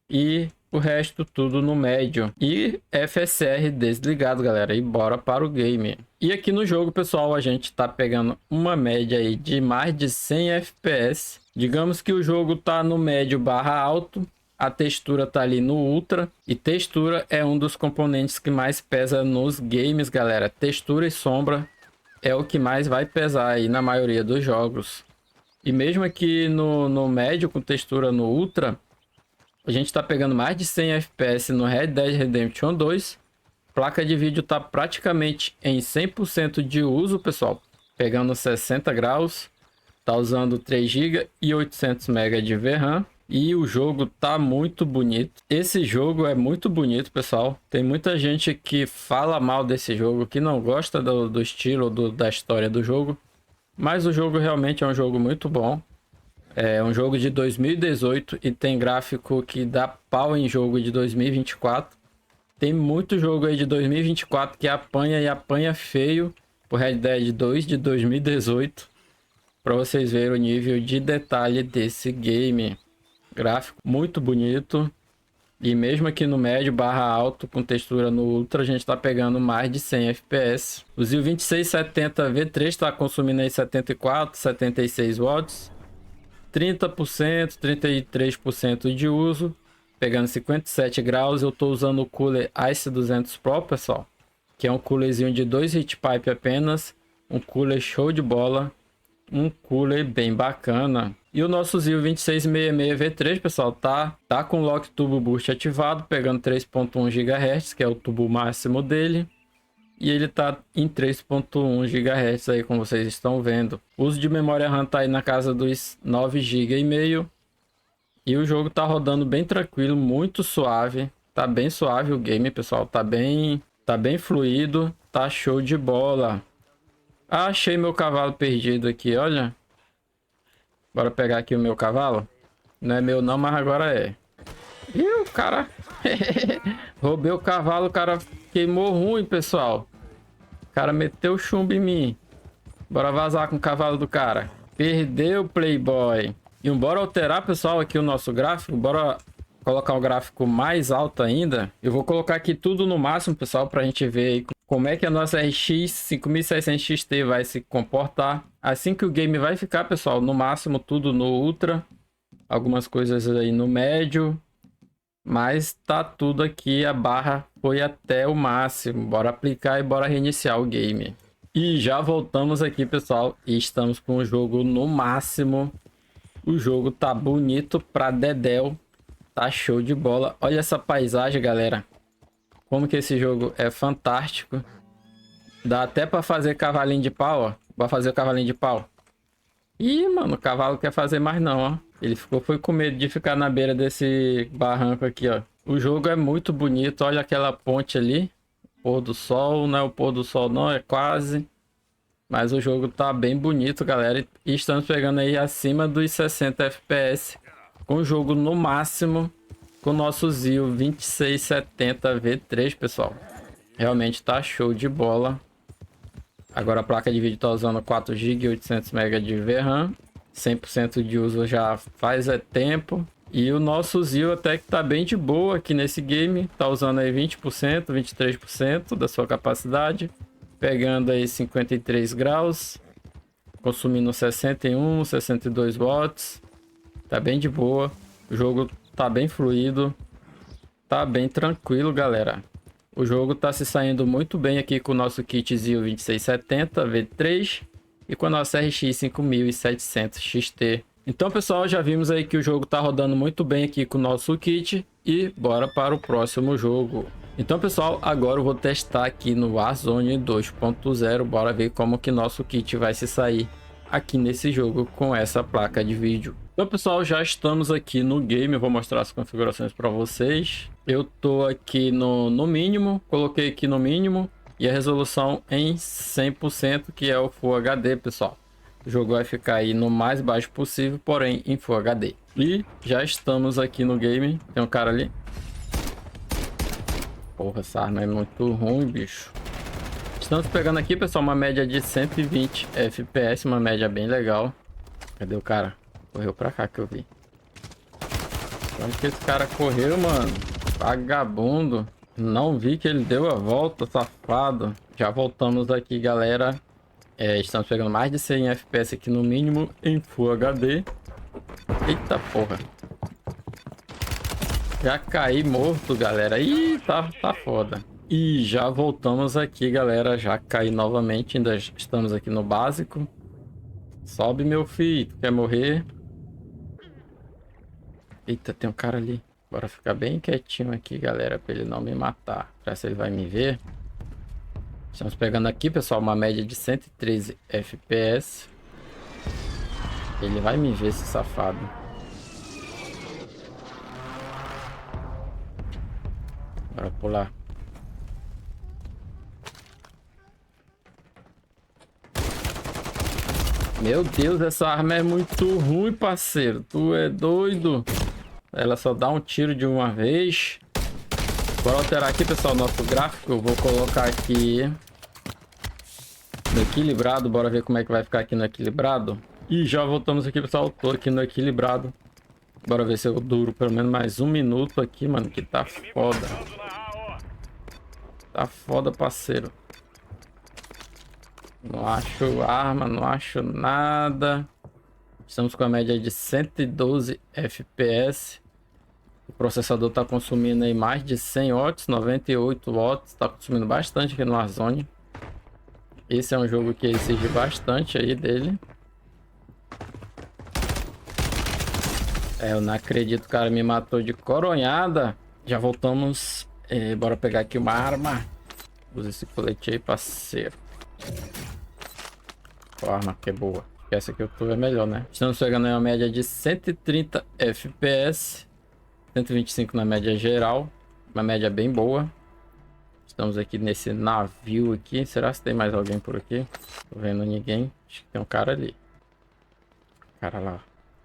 E o resto tudo no médio. E FSR desligado, galera. E bora para o game. E aqui no jogo, pessoal, a gente tá pegando uma média aí de mais de 100 FPS. Digamos que o jogo tá no médio barra alto. A textura tá ali no Ultra. E textura é um dos componentes que mais pesa nos games, galera. Textura e sombra é o que mais vai pesar aí na maioria dos jogos. E mesmo aqui no médio com textura no Ultra, a gente tá pegando mais de 100 FPS no Red Dead Redemption 2. Placa de vídeo tá praticamente em 100% de uso, pessoal. Pegando 60 graus. Tá usando 3 GB e 800 MB de VRAM. E o jogo tá muito bonito. Esse jogo é muito bonito, pessoal. Tem muita gente que fala mal desse jogo, que não gosta do estilo, da história do jogo. Mas o jogo realmente é um jogo muito bom. É um jogo de 2018 e tem gráfico que dá pau em jogo de 2024. Tem muito jogo aí de 2024 que apanha e apanha feio pro Red Dead 2 de 2018. Para vocês verem o nível de detalhe desse game. Gráfico muito bonito. E mesmo aqui no médio barra alto com textura no Ultra, a gente está pegando mais de 100 FPS. O ZIL 2670 V3 está consumindo aí 74, 76 watts. 30%, 33% de uso, pegando 57 graus. Eu estou usando o cooler Ice 200 Pro, pessoal, que é um coolerzinho de 2 heat pipe apenas, um cooler show de bola, um cooler bem bacana. E o nosso ZIL 2666 V3, pessoal, tá com o Lock Turbo Boost ativado, pegando 3.1 GHz, que é o tubo máximo dele. E ele tá em 3.1 GHz aí, como vocês estão vendo. O uso de memória RAM tá aí na casa dos 9,5 GB. E o jogo tá rodando bem tranquilo, muito suave. Tá bem suave o game, pessoal. Tá bem fluido, tá show de bola. Ah, achei meu cavalo perdido aqui, olha. Bora pegar aqui o meu cavalo. Não é meu não, mas agora é. Ih, o cara... Roubei o cavalo, o cara queimou ruim, pessoal. O cara meteu chumbo em mim. Bora vazar com o cavalo do cara. Perdeu, playboy. E bora alterar, pessoal, aqui o nosso gráfico. Bora colocar o gráfico mais alto ainda. Eu vou colocar aqui tudo no máximo, pessoal, pra gente ver aí como é que a nossa RX 5600 XT vai se comportar. Assim que o game vai ficar, pessoal, no máximo tudo no Ultra. Algumas coisas aí no médio. Mas tá tudo aqui, a barra foi até o máximo. Bora aplicar e bora reiniciar o game. E já voltamos aqui, pessoal. E estamos com o jogo no máximo. O jogo tá bonito pra dedéu. Tá show de bola. Olha essa paisagem, galera. Como que esse jogo é fantástico. Dá até pra fazer cavalinho de pau, ó. Bora fazer o cavalinho de pau. Ih, mano, o cavalo quer fazer mais não, ó. Ele foi com medo de ficar na beira desse barranco aqui, ó. O jogo é muito bonito. Olha aquela ponte ali. Pôr do sol, não é o pôr do sol não, é quase. Mas o jogo tá bem bonito, galera. E estamos pegando aí acima dos 60 FPS. Com o jogo no máximo. Com o nosso Zio 2670 V3, pessoal. Realmente tá show de bola. Agora a placa de vídeo tá usando 4 GB e 800 MB de VRAM. 100% de uso já faz tempo. E o nosso Zio até que tá bem de boa aqui nesse game. Tá usando aí 20%, 23% da sua capacidade. Pegando aí 53 graus. Consumindo 61, 62 watts. Tá bem de boa. O jogo tá bem fluido. Tá bem tranquilo, galera. O jogo tá se saindo muito bem aqui com o nosso kit Zio 2670 V3 e com a nossa RX 5700 XT. Então, pessoal, já vimos aí que o jogo tá rodando muito bem aqui com o nosso kit e bora para o próximo jogo. Então, pessoal, agora eu vou testar aqui no Warzone 2.0. Bora ver como que nosso kit vai se sair aqui nesse jogo com essa placa de vídeo. Então, pessoal, já estamos aqui no game. Eu vou mostrar as configurações para vocês. Eu tô aqui no mínimo, coloquei aqui no mínimo e a resolução em 100%, que é o Full HD, pessoal. O jogo vai ficar aí no mais baixo possível, porém em Full HD. E já estamos aqui no game. Tem um cara ali. Porra, essa arma é muito ruim, bicho. Estamos pegando aqui, pessoal, uma média de 120 FPS, uma média bem legal. Cadê o cara? Correu pra cá que eu vi. Onde que esse cara correu, mano? Vagabundo. Não vi que ele deu a volta, safado. Já voltamos aqui, galera. Estamos pegando mais de 100 FPS aqui no mínimo em Full HD. Eita porra. Já caí morto, galera. Ih, tá foda. E já voltamos aqui, galera. Já caí novamente. Ainda estamos aqui no básico. Sobe, meu filho. Tu quer morrer? Eita, tem um cara ali. Bora ficar bem quietinho aqui, galera, pra ele não me matar. Pra ver se ele vai me ver. Estamos pegando aqui, pessoal, uma média de 113 FPS. Ele vai me ver, esse safado. Bora pular. Meu Deus, essa arma é muito ruim, parceiro. Tu é doido. Ela só dá um tiro de uma vez. Bora alterar aqui, pessoal, nosso gráfico. Eu vou colocar aqui no equilibrado. Bora ver como é que vai ficar aqui no equilibrado. E já voltamos aqui, pessoal. Tô aqui no equilibrado. Bora ver se eu duro pelo menos mais um minuto aqui, mano. Que tá foda. Tá foda, parceiro. Não acho arma, não acho nada. Estamos com a média de 112 FPS. O processador está consumindo aí mais de 100 watts, 98 watts. Está consumindo bastante aqui no Warzone. Esse é um jogo que exige bastante aí dele. Eu não acredito, o cara me matou de coronhada. Já voltamos. Bora pegar aqui uma arma. Usa esse colete aí, parceiro. Qual arma que é boa? Essa que eu tô é melhor, né? Estamos pegando aí uma média de 130 FPS. 125 na média geral. Uma média bem boa. Estamos aqui nesse navio aqui. Será que tem mais alguém por aqui? Tô vendo ninguém. Acho que tem um cara ali. Cara lá.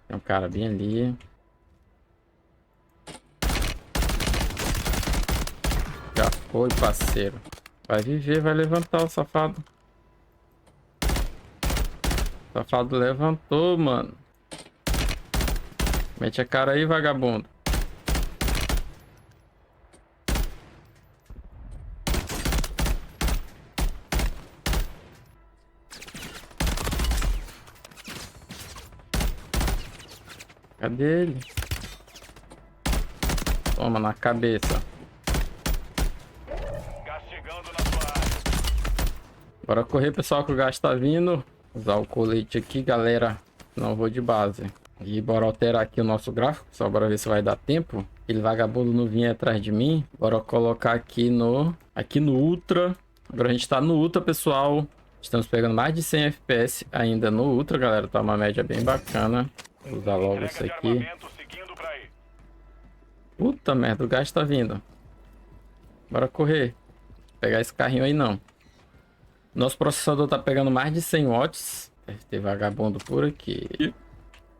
Tem um cara bem ali. Já foi, parceiro. Vai viver, vai levantar o safado. O safado levantou, mano. Mete a cara aí, vagabundo. Cadê ele? Toma na cabeça. Bora correr, pessoal, que o gás tá vindo. Usar o colete aqui, galera. Não vou de base. E bora alterar aqui o nosso gráfico, pessoal. Bora ver se vai dar tempo. Aquele vagabundo não vinha atrás de mim. Bora colocar aqui no Ultra. Agora a gente tá no Ultra, pessoal. Estamos pegando mais de 100 FPS ainda no Ultra, galera. Tá uma média bem bacana. Vou usar logo isso aqui. Puta merda, o gás tá vindo. Bora correr. Pegar esse carrinho aí não. Nosso processador tá pegando mais de 100 watts. Deve ter vagabundo por aqui.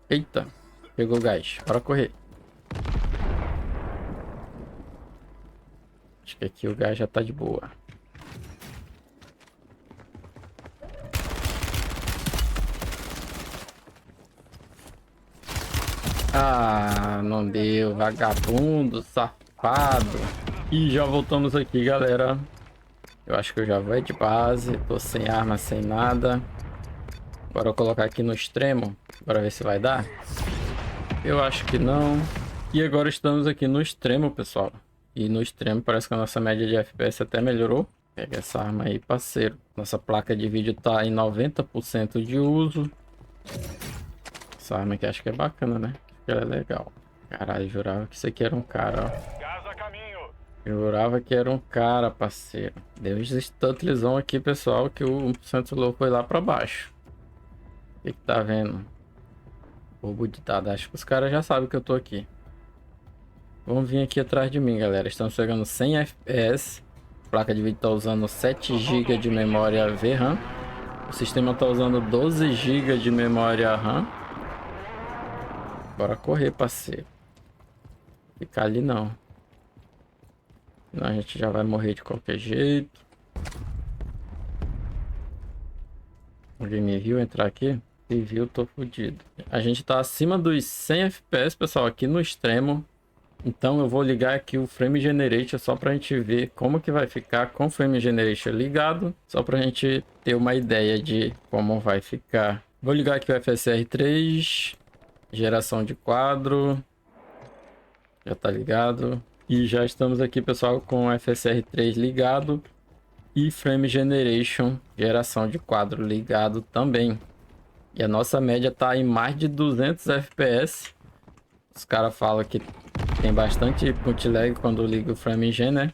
Eita, pegou o gás. Bora correr. Acho que aqui o gás já tá de boa. Ah, não deu. Vagabundo, safado. E já voltamos aqui, galera. Eu acho que eu já vou de base. Tô sem arma, sem nada. Bora colocar aqui no extremo. Bora ver se vai dar. Eu acho que não. E agora estamos aqui no extremo, pessoal. E no extremo parece que a nossa média de FPS até melhorou. Pega essa arma aí, parceiro. Nossa placa de vídeo tá em 90% de uso. Essa arma aqui acho que é bacana, né? Ela é legal. Caralho, jurava que isso aqui era um cara, ó. Gás a caminho. Jurava que era um cara, parceiro. Deu um stuntlisão aqui, pessoal, que o 1% low foi lá pra baixo. O que tá vendo? Roubo de dados. Acho que os caras já sabem que eu tô aqui. Vamos vir aqui atrás de mim, galera. Estamos pegando 100 FPS. A placa de vídeo tá usando 7 GB de memória VRAM. O sistema tá usando 12 GB de memória RAM. Bora correr, parceiro. Ficar ali não. Senão a gente já vai morrer de qualquer jeito. Alguém me viu entrar aqui? Se viu, tô fudido. A gente tá acima dos 100 FPS, pessoal, aqui no extremo. Então eu vou ligar aqui o Frame Generator só pra gente ver como que vai ficar com o Frame Generator ligado. Só pra gente ter uma ideia de como vai ficar. Vou ligar aqui o FSR 3. Geração de quadro. Já tá ligado. E já estamos aqui, pessoal, com o FSR 3 ligado. E Frame Generation, geração de quadro ligado também. E a nossa média tá em mais de 200 FPS. Os caras falam que tem bastante bootleg quando liga o Frame Gen, né?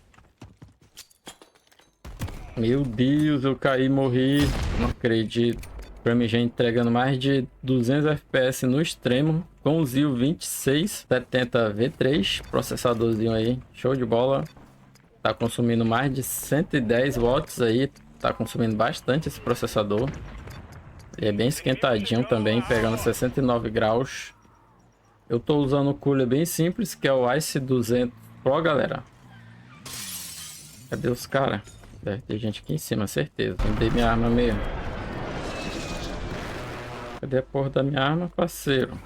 Meu Deus, eu caí e morri. Não acredito. Frame Gen entregando mais de 200 FPS no extremo. Com o Zio 2670 V3. Processadorzinho aí. Show de bola. Tá consumindo mais de 110 watts aí. Tá consumindo bastante esse processador. Ele é bem esquentadinho também. Pegando 69 graus. Eu tô usando o cooler bem simples, que é o Ice 200 Pro, galera. Cadê os caras? Deve ter gente aqui em cima, certeza. Vendei minha arma mesmo. Cadê a porra da minha arma, parceiro?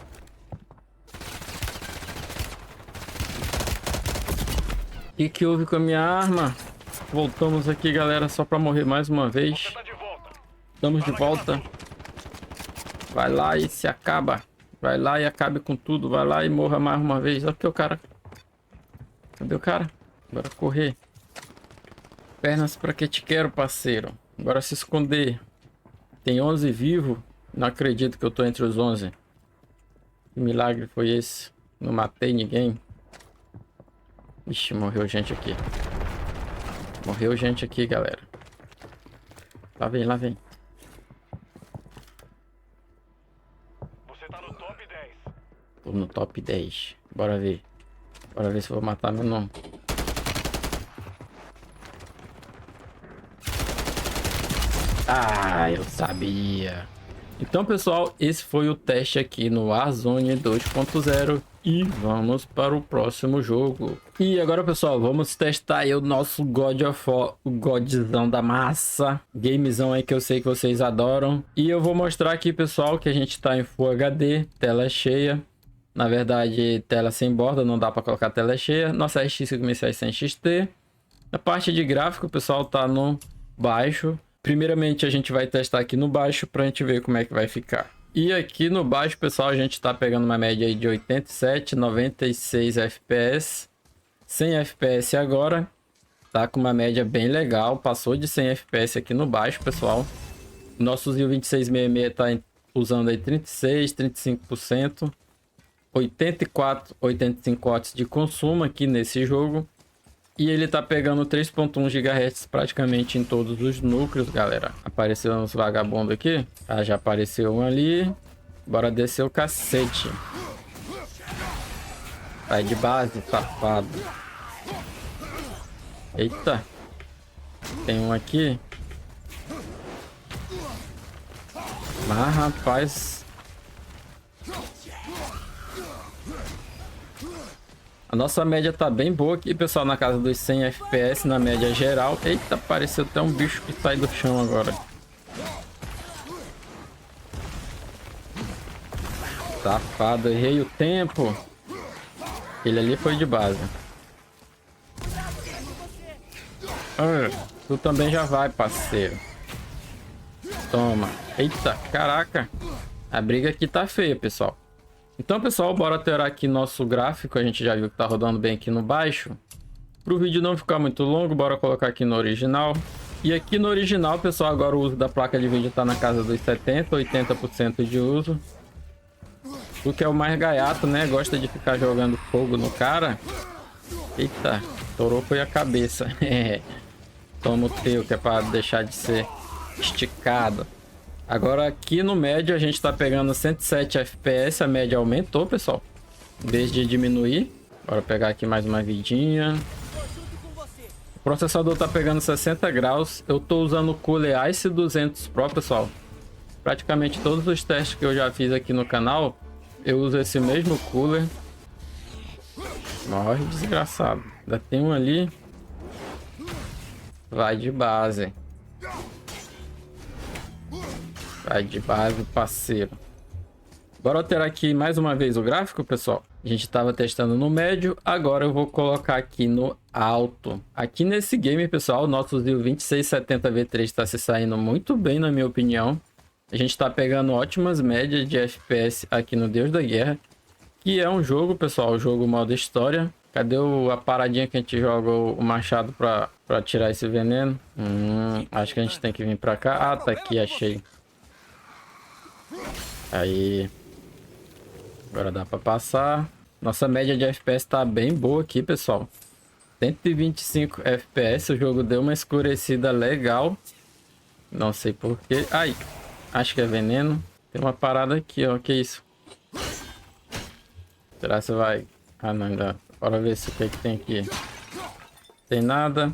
O que houve com a minha arma? Voltamos aqui, galera, só pra morrer mais uma vez. Estamos de volta. Vai lá e se acaba. Vai lá e acabe com tudo. Vai lá e morra mais uma vez. Olha que o cara. Cadê o cara? Bora correr. Pernas pra que te quero, parceiro. Bora se esconder. Tem 11 vivos. Não acredito que eu tô entre os 11. Que milagre foi esse? Não matei ninguém. Ixi, morreu gente aqui. Morreu gente aqui, galera. Lá vem, lá vem. Você tá no top 10. Tô no top 10. Bora ver. Bora ver se eu vou matar meu nome. Ah, eu sabia. Então, pessoal, esse foi o teste aqui no Warzone 2.0 e vamos para o próximo jogo. E agora, pessoal, vamos testar aí o nosso God of War, o Godzão da massa, gamezão aí que eu sei que vocês adoram. E eu vou mostrar aqui, pessoal, que a gente tá em Full HD, tela cheia. Na verdade, tela sem borda, não dá para colocar tela cheia. Nossa RX 5600 XT. A parte de gráfico, pessoal, tá no baixo. Primeiramente, a gente vai testar aqui no baixo para a gente ver como é que vai ficar. E aqui no baixo, pessoal, a gente está pegando uma média aí de 87, 96 FPS. 100 FPS agora. Tá com uma média bem legal. Passou de 100 FPS aqui no baixo, pessoal. Nosso Zio 2666 está usando aí 36, 35%. 84, 85 watts de consumo aqui nesse jogo. E ele tá pegando 3.1 GHz praticamente em todos os núcleos, galera. Apareceu uns vagabundos aqui. Ah, já apareceu um ali. Bora descer o cacete. Sai de base, safado. Eita. Tem um aqui. Mas, rapaz... A nossa média tá bem boa aqui, pessoal, na casa dos 100 FPS na média geral. Eita, apareceu até um bicho que sai do chão agora. Safado, errei o tempo. Ele ali foi de base. Tu também já vai, parceiro. Toma. Eita, caraca. A briga aqui tá feia, pessoal. Então, pessoal, bora alterar aqui nosso gráfico. A gente já viu que tá rodando bem aqui no baixo. Para o vídeo não ficar muito longo, bora colocar aqui no original. E aqui no original, pessoal, agora o uso da placa de vídeo tá na casa dos 70%, 80% de uso. O que é o mais gaiato, né? Gosta de ficar jogando fogo no cara. Eita, estourou foi a cabeça. Toma o teu, que é para deixar de ser esticado. Agora aqui no médio a gente tá pegando 107 FPS, a média aumentou, pessoal. Em vez de diminuir. Bora pegar aqui mais uma vidinha. O processador tá pegando 60 graus. Eu tô usando o Cooler Ice 200 Pro, pessoal. Praticamente todos os testes que eu já fiz aqui no canal, eu uso esse mesmo cooler. Morre, desgraçado. Ainda tem um ali. Vai de base. Vai de base, parceiro. Bora alterar aqui mais uma vez o gráfico, pessoal. A gente estava testando no médio, agora eu vou colocar aqui no alto. Aqui nesse game, pessoal, o nosso Zio 2670V3 está se saindo muito bem, na minha opinião. A gente está pegando ótimas médias de FPS aqui no Deus da Guerra. Que é um jogo, pessoal, o jogo modo história. Cadê a paradinha que a gente joga o machado para tirar esse veneno? Acho que a gente tem que vir para cá. Ah, tá aqui, achei. Aí. Agora dá para passar. Nossa média de FPS tá bem boa aqui, pessoal. 125 FPS. O jogo deu uma escurecida legal. Não sei porquê. Ai, acho que é veneno. Tem uma parada aqui, ó. Que isso? Será que você vai... Ah, não, ainda... Bora ver se o que tem aqui. Tem nada.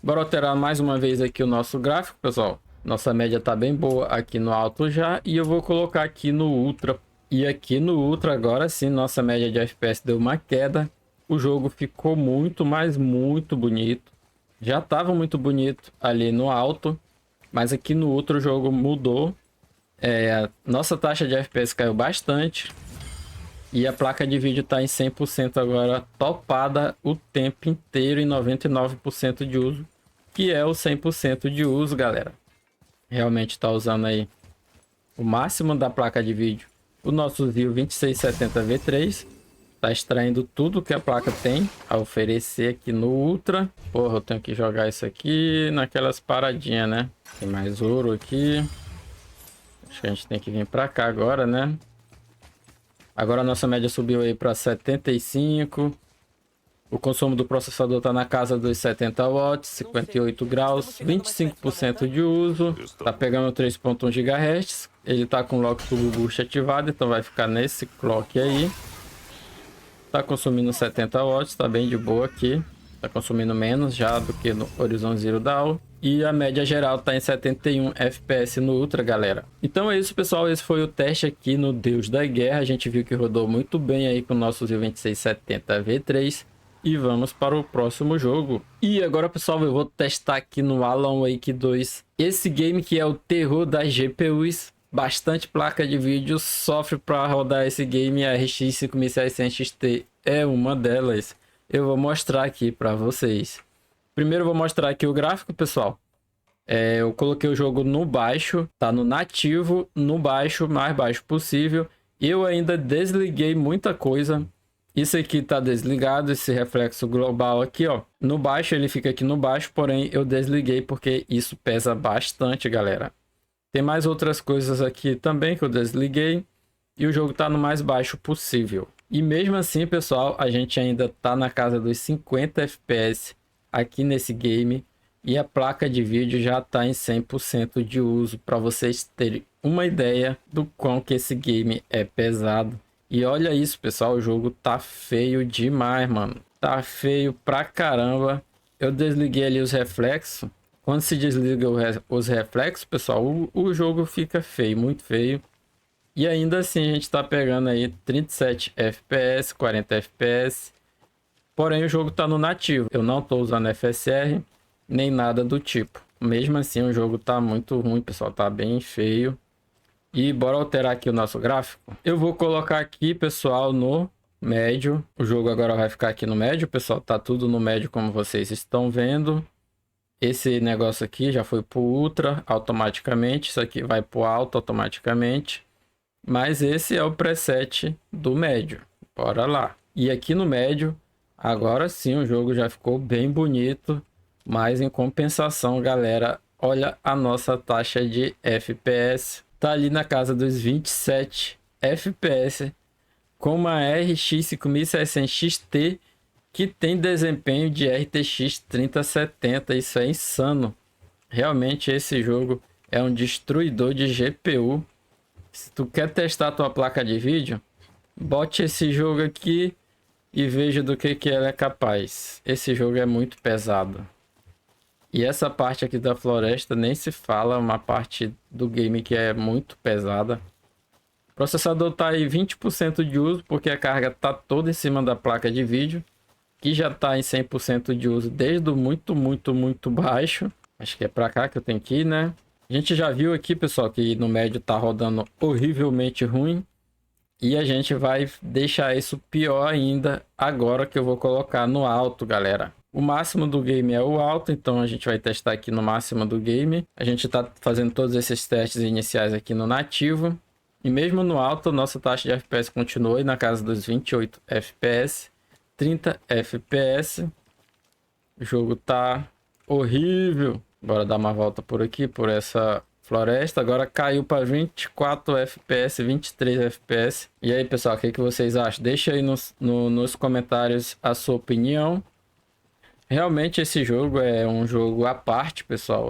Bora alterar mais uma vez aqui o nosso gráfico, pessoal. Nossa média tá bem boa aqui no alto já. E eu vou colocar aqui no ultra. E aqui no ultra agora sim, nossa média de FPS deu uma queda. O jogo ficou muito, mas muito bonito. Já tava muito bonito ali no alto. Mas aqui no ultra o jogo mudou. Nossa taxa de FPS caiu bastante. E a placa de vídeo está em 100% agora, topada o tempo inteiro em 99% de uso, que é o 100% de uso, galera. Realmente está usando aí o máximo da placa de vídeo. O nosso Zio 2670V3 está extraindo tudo que a placa tem a oferecer aqui no Ultra. Porra, eu tenho que jogar isso aqui naquelas paradinhas, né? Tem mais ouro aqui. Acho que a gente tem que vir para cá agora, né? Agora a nossa média subiu aí para 75. O consumo do processador está na casa dos 70 watts, 58 graus, 25% de uso. Tá pegando 3.1 GHz. Ele tá com o Lock Turbo Boost ativado, então vai ficar nesse clock aí. Tá consumindo 70 watts, tá bem de boa aqui. Tá consumindo menos já do que no Horizon Zero Dawn. E a média geral tá em 71 FPS no Ultra, galera. Então é isso, pessoal. Esse foi o teste aqui no Deus da Guerra. A gente viu que rodou muito bem aí com o nosso Zio 2670V3. E vamos para o próximo jogo. E agora, pessoal, eu vou testar aqui no Alan Wake 2. Esse game que é o terror das GPUs. Bastante placa de vídeo sofre para rodar esse game. A RX 5600 XT é uma delas. Eu vou mostrar aqui para vocês. Primeiro eu vou mostrar aqui o gráfico, pessoal. Eu coloquei o jogo no baixo, tá no nativo, no baixo, mais baixo possível. Eu ainda desliguei muita coisa. Isso aqui tá desligado, esse reflexo global aqui, ó. No baixo, ele fica aqui no baixo, porém eu desliguei porque isso pesa bastante, galera. Tem mais outras coisas aqui também que eu desliguei. E o jogo tá no mais baixo possível. E mesmo assim, pessoal, a gente ainda tá na casa dos 50 FPS aqui nesse game. E a placa de vídeo já tá em 100% de uso, para vocês terem uma ideia do quão que esse game é pesado. E olha isso, pessoal, o jogo tá feio demais, mano. Tá feio pra caramba. Eu desliguei ali os reflexos. Quando se desliga os reflexos, pessoal, o jogo fica feio, muito feio. E ainda assim a gente tá pegando aí 37 FPS, 40 FPS. Porém o jogo tá no nativo. Eu não tô usando FSR, nem nada do tipo. Mesmo assim o jogo tá muito ruim, pessoal. Tá bem feio. E bora alterar aqui o nosso gráfico. Eu vou colocar aqui, pessoal, no médio. O jogo agora vai ficar aqui no médio, pessoal. Tá tudo no médio como vocês estão vendo. Esse negócio aqui já foi pro ultra automaticamente. Isso aqui vai pro alto automaticamente. Mas esse é o preset do médio. Bora lá. E aqui no médio, agora sim o jogo já ficou bem bonito. Mas em compensação, galera, olha a nossa taxa de FPS. Tá ali na casa dos 27 FPS. Com uma RX 5600 XT que tem desempenho de RTX 3070. Isso é insano. Realmente esse jogo é um destruidor de GPU. Se tu quer testar a tua placa de vídeo, bote esse jogo aqui e veja do que ela é capaz. Esse jogo é muito pesado. E essa parte aqui da floresta nem se fala, uma parte do game que é muito pesada. O processador tá aí 20% de uso, porque a carga tá toda em cima da placa de vídeo, que já tá em 100% de uso desde o muito baixo. Acho que é pra cá que eu tenho que ir, né? A gente já viu aqui, pessoal, que no médio tá rodando horrivelmente ruim. E a gente vai deixar isso pior ainda agora que eu vou colocar no alto, galera. O máximo do game é o alto, então a gente vai testar aqui no máximo do game. A gente tá fazendo todos esses testes iniciais aqui no nativo. E mesmo no alto, nossa taxa de FPS continua aí na casa dos 28 FPS, 30 FPS. O jogo tá horrível. Bora dar uma volta por aqui, por essa floresta. Agora caiu para 24 FPS, 23 FPS. E aí, pessoal, o que vocês acham? Deixa aí nos comentários a sua opinião. Realmente esse jogo é um jogo à parte, pessoal.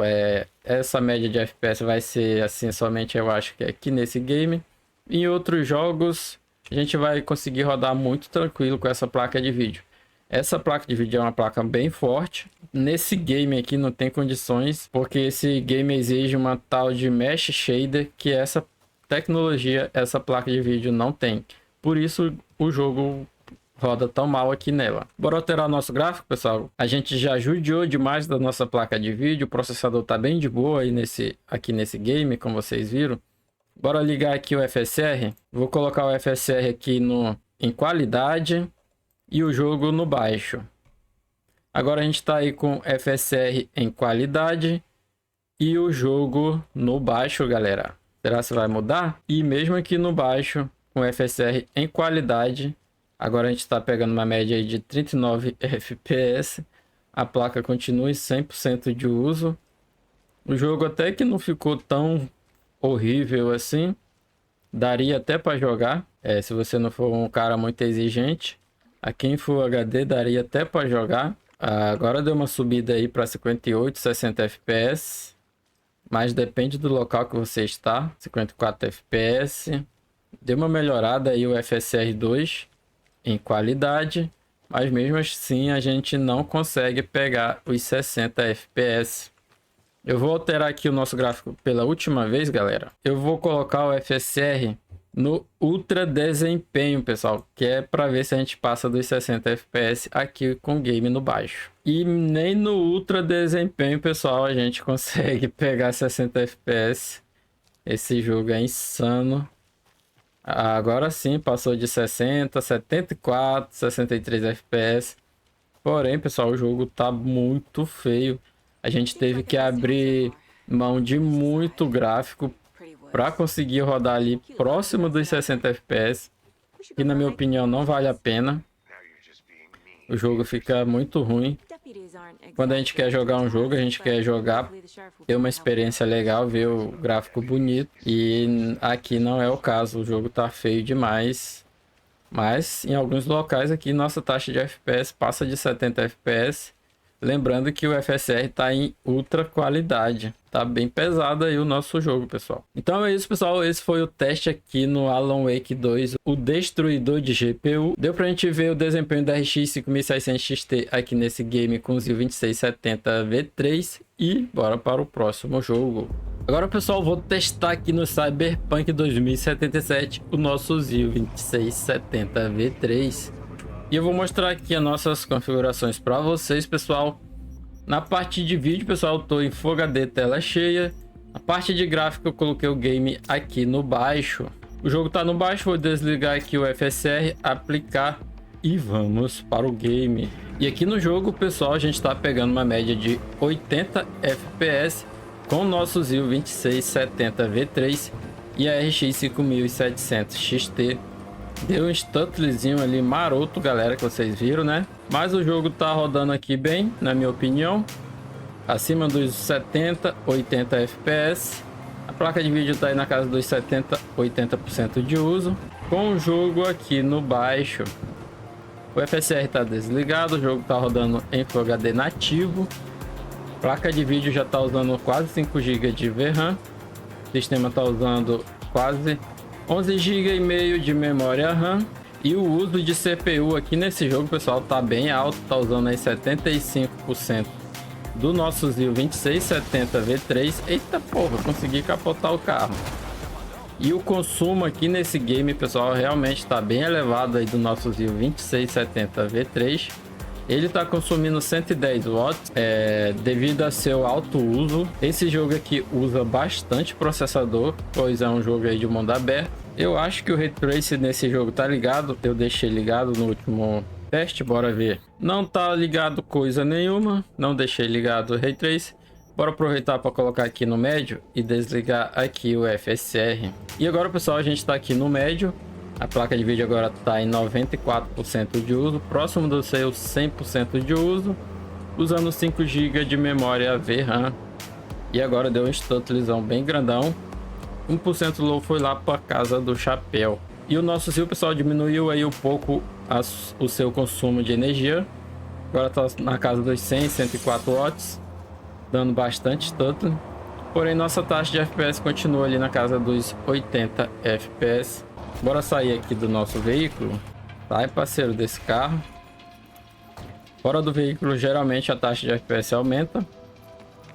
Essa média de FPS vai ser assim somente, eu acho que aqui nesse game. Em outros jogos a gente vai conseguir rodar muito tranquilo com essa placa de vídeo. Essa placa de vídeo é uma placa bem forte. Nesse game aqui não tem condições, porque esse game exige uma tal de Mesh Shader, que essa tecnologia, essa placa de vídeo não tem. Por isso o jogo roda tão mal aqui nela. Bora alterar nosso gráfico, pessoal. A gente já judiou demais da nossa placa de vídeo. O processador tá bem de boa aí aqui nesse game, como vocês viram. Bora ligar aqui o FSR. Vou colocar o FSR aqui em qualidade e o jogo no baixo. Agora a gente está aí com FSR em qualidade e o jogo no baixo, galera. Será que vai mudar? E mesmo aqui no baixo, com FSR em qualidade, agora a gente está pegando uma média aí de 39 FPS. A placa continua em 100% de uso. O jogo até que não ficou tão horrível assim. Daria até para jogar, se você não for um cara muito exigente. Aqui em Full HD daria até para jogar. Agora deu uma subida aí para 58, 60 FPS. Mas depende do local que você está. 54 FPS. Deu uma melhorada aí o FSR2 em qualidade. Mas mesmo assim a gente não consegue pegar os 60 FPS. Eu vou alterar aqui o nosso gráfico pela última vez, galera. Eu vou colocar o FSR no ultra desempenho, pessoal, que é para ver se a gente passa dos 60 FPS aqui com o game no baixo. E nem no ultra desempenho, pessoal, a gente consegue pegar 60 FPS. Esse jogo é insano. Agora sim, passou de 60, 74, 63 FPS. Porém, pessoal, o jogo tá muito feio. A gente teve que abrir mão de muito gráfico para conseguir rodar ali próximo dos 60 FPS, que na minha opinião não vale a pena. O jogo fica muito ruim. Quando a gente quer jogar um jogo, a gente quer jogar, ter uma experiência legal, ver o gráfico bonito. E aqui não é o caso, o jogo tá feio demais. Mas em alguns locais aqui nossa taxa de FPS passa de 70 FPS. Lembrando que o FSR tá em ultra qualidade. Tá bem pesado aí o nosso jogo, pessoal. Então é isso, pessoal. Esse foi o teste aqui no Alan Wake 2, o destruidor de GPU. Deu pra gente ver o desempenho da RX 5600 XT aqui nesse game com o Zil 2670 V3. E bora para o próximo jogo. Agora, pessoal, vou testar aqui no Cyberpunk 2077 o nosso Zil 2670 V3. E eu vou mostrar aqui as nossas configurações para vocês, pessoal. Na parte de vídeo, pessoal, eu tô em Full HD tela cheia. Na parte de gráfico eu coloquei o game aqui no baixo. O jogo tá no baixo, vou desligar aqui o FSR, aplicar e vamos para o game. E aqui no jogo, pessoal, a gente tá pegando uma média de 80 FPS com o nosso Zil 2670 V3 e a RX 5700 XT. Deu um stuntlezinho ali maroto, galera, que vocês viram, né? Mas o jogo tá rodando aqui bem, na minha opinião. Acima dos 70, 80 FPS. A placa de vídeo tá aí na casa dos 70, 80% de uso. Com o jogo aqui no baixo. O FSR tá desligado, o jogo tá rodando em Full HD nativo. A placa de vídeo já tá usando quase 5 GB de VRAM. O sistema tá usando quase 11 GB e meio de memória RAM. E o uso de CPU aqui nesse jogo, pessoal, tá bem alto, tá usando aí 75% do nosso Zil 2670 V3. Eita porra, consegui capotar o carro. E o consumo aqui nesse game, pessoal, realmente está bem elevado aí do nosso Zil 2670 V3. Ele está consumindo 110 watts devido a seu alto uso. Esse jogo aqui usa bastante processador, pois é um jogo aí de mundo aberto. Eu acho que o Ray Tracing nesse jogo tá ligado. Eu deixei ligado no último teste, bora ver. Não tá ligado coisa nenhuma, não deixei ligado o Ray Tracing. Bora aproveitar para colocar aqui no médio e desligar aqui o FSR. E agora, pessoal, a gente está aqui no médio. A placa de vídeo agora está em 94% de uso, próximo do seu 100% de uso, usando 5 GB de memória VRAM. E agora deu um stuntlezão bem grandão. 1% low foi lá para casa do chapéu. E o nosso Zil, pessoal, diminuiu aí um pouco o seu consumo de energia. Agora está na casa dos 100, 104 watts, dando bastante stunt. Porém, nossa taxa de FPS continua ali na casa dos 80 FPS. Bora sair aqui do nosso veículo. Sai, parceiro, desse carro. Fora do veículo, geralmente a taxa de FPS aumenta.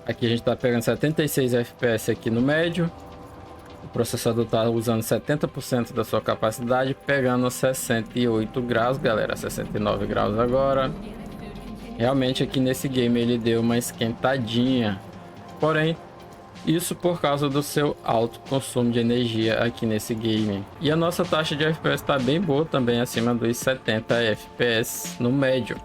Aqui a gente está pegando 76 FPS aqui no médio. O processador está usando 70% da sua capacidade, pegando 68 graus, galera. 69 graus agora. Realmente aqui nesse game ele deu uma esquentadinha. Porém, isso por causa do seu alto consumo de energia aqui nesse game. E a nossa taxa de FPS está bem boa também, acima dos 70 FPS no médio.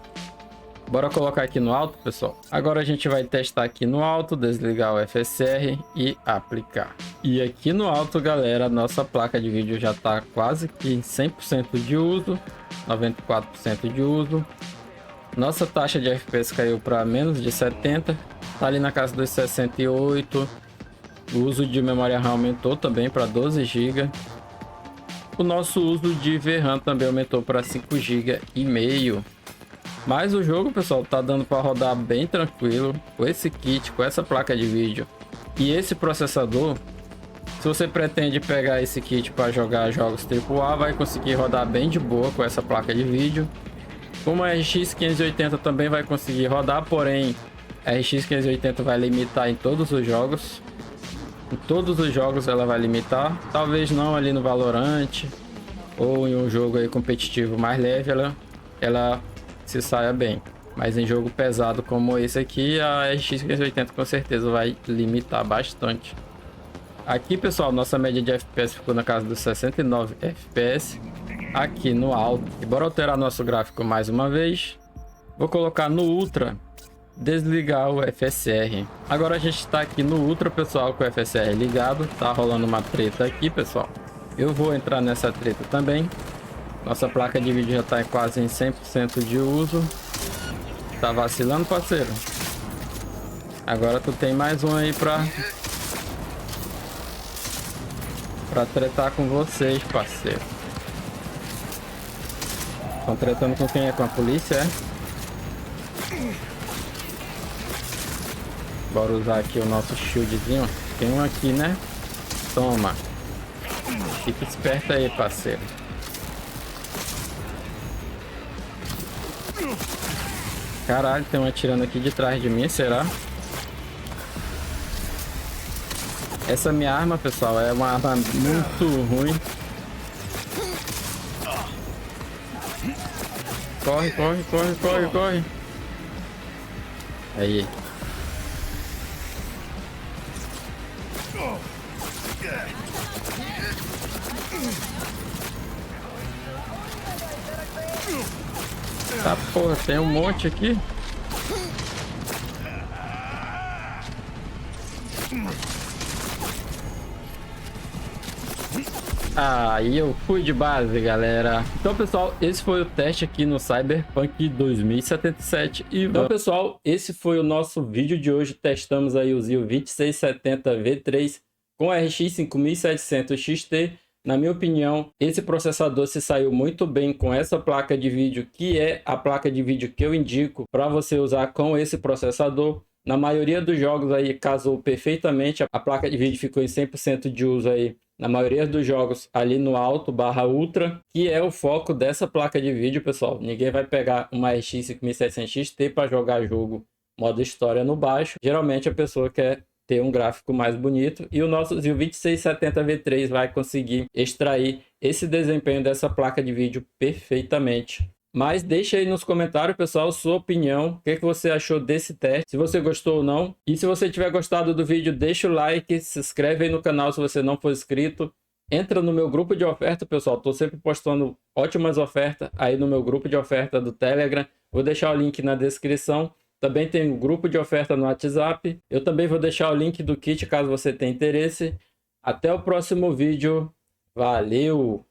Bora colocar aqui no alto, pessoal. Agora a gente vai testar aqui no alto, desligar o FSR e aplicar. E aqui no alto, galera, a nossa placa de vídeo já está quase que em 100% de uso, 94% de uso. Nossa taxa de FPS caiu para menos de 70, tá ali na casa dos 68. O uso de memória RAM aumentou também para 12 GB. O nosso uso de VRAM também aumentou para 5 GB e meio. Mas o jogo, pessoal, tá dando para rodar bem tranquilo com esse kit, com essa placa de vídeo e esse processador. Se você pretende pegar esse kit para jogar jogos AAA, vai conseguir rodar bem de boa com essa placa de vídeo. Como a RX 580 também vai conseguir rodar, porém a RX 580 vai limitar em todos os jogos. Em todos os jogos ela vai limitar. Talvez não ali no Valorant ou em um jogo aí competitivo mais leve, ela se saia bem. Mas em jogo pesado como esse aqui, a RX 580 com certeza vai limitar bastante. Aqui, pessoal, nossa média de FPS ficou na casa dos 69 FPS aqui no alto. E bora alterar nosso gráfico mais uma vez. Vou colocar no Ultra, desligar o FSR. Agora a gente está aqui no Ultra, pessoal, com o FSR ligado. Tá rolando uma treta aqui, pessoal. Eu vou entrar nessa treta também. Nossa placa de vídeo já está quase em 100% de uso. Tá vacilando, parceiro? Agora tu tem mais um aí pra tretar com vocês, parceiro. Estão tretando com quem? É com a polícia, é? Bora usar aqui o nosso shieldzinho. Tem um aqui, né? Toma. Fica esperto aí, parceiro. Caralho, tem um atirando aqui de trás de mim, será? Essa minha arma, pessoal, é uma arma muito ruim. Corre, corre, corre, corre, corre. Aí. Tá, porra, tem um monte aqui. Aí eu fui de base, galera. Então, pessoal, esse foi o teste aqui no Cyberpunk 2077. Então, pessoal, esse foi o nosso vídeo de hoje. Testamos aí o ZIL 2670 V3 com RX 5700 XT. Na minha opinião, esse processador se saiu muito bem com essa placa de vídeo, que é a placa de vídeo que eu indico para você usar com esse processador. Na maioria dos jogos aí casou perfeitamente, a placa de vídeo ficou em 100% de uso aí. Na maioria dos jogos ali no alto barra ultra, que é o foco dessa placa de vídeo, pessoal. Ninguém vai pegar uma RX 5700 XT para jogar jogo modo história no baixo. Geralmente a pessoa quer ter um gráfico mais bonito, e o nosso ZIL 2670 V3 vai conseguir extrair esse desempenho dessa placa de vídeo perfeitamente. Mas deixa aí nos comentários, pessoal, sua opinião, o que você achou desse teste, se você gostou ou não. E se você tiver gostado do vídeo, deixa o like, se inscreve aí no canal se você não for inscrito. Entra no meu grupo de oferta, pessoal, estou sempre postando ótimas ofertas aí no meu grupo de oferta do Telegram. Vou deixar o link na descrição. Também tem um grupo de oferta no WhatsApp. Eu também vou deixar o link do kit caso você tenha interesse. Até o próximo vídeo. Valeu!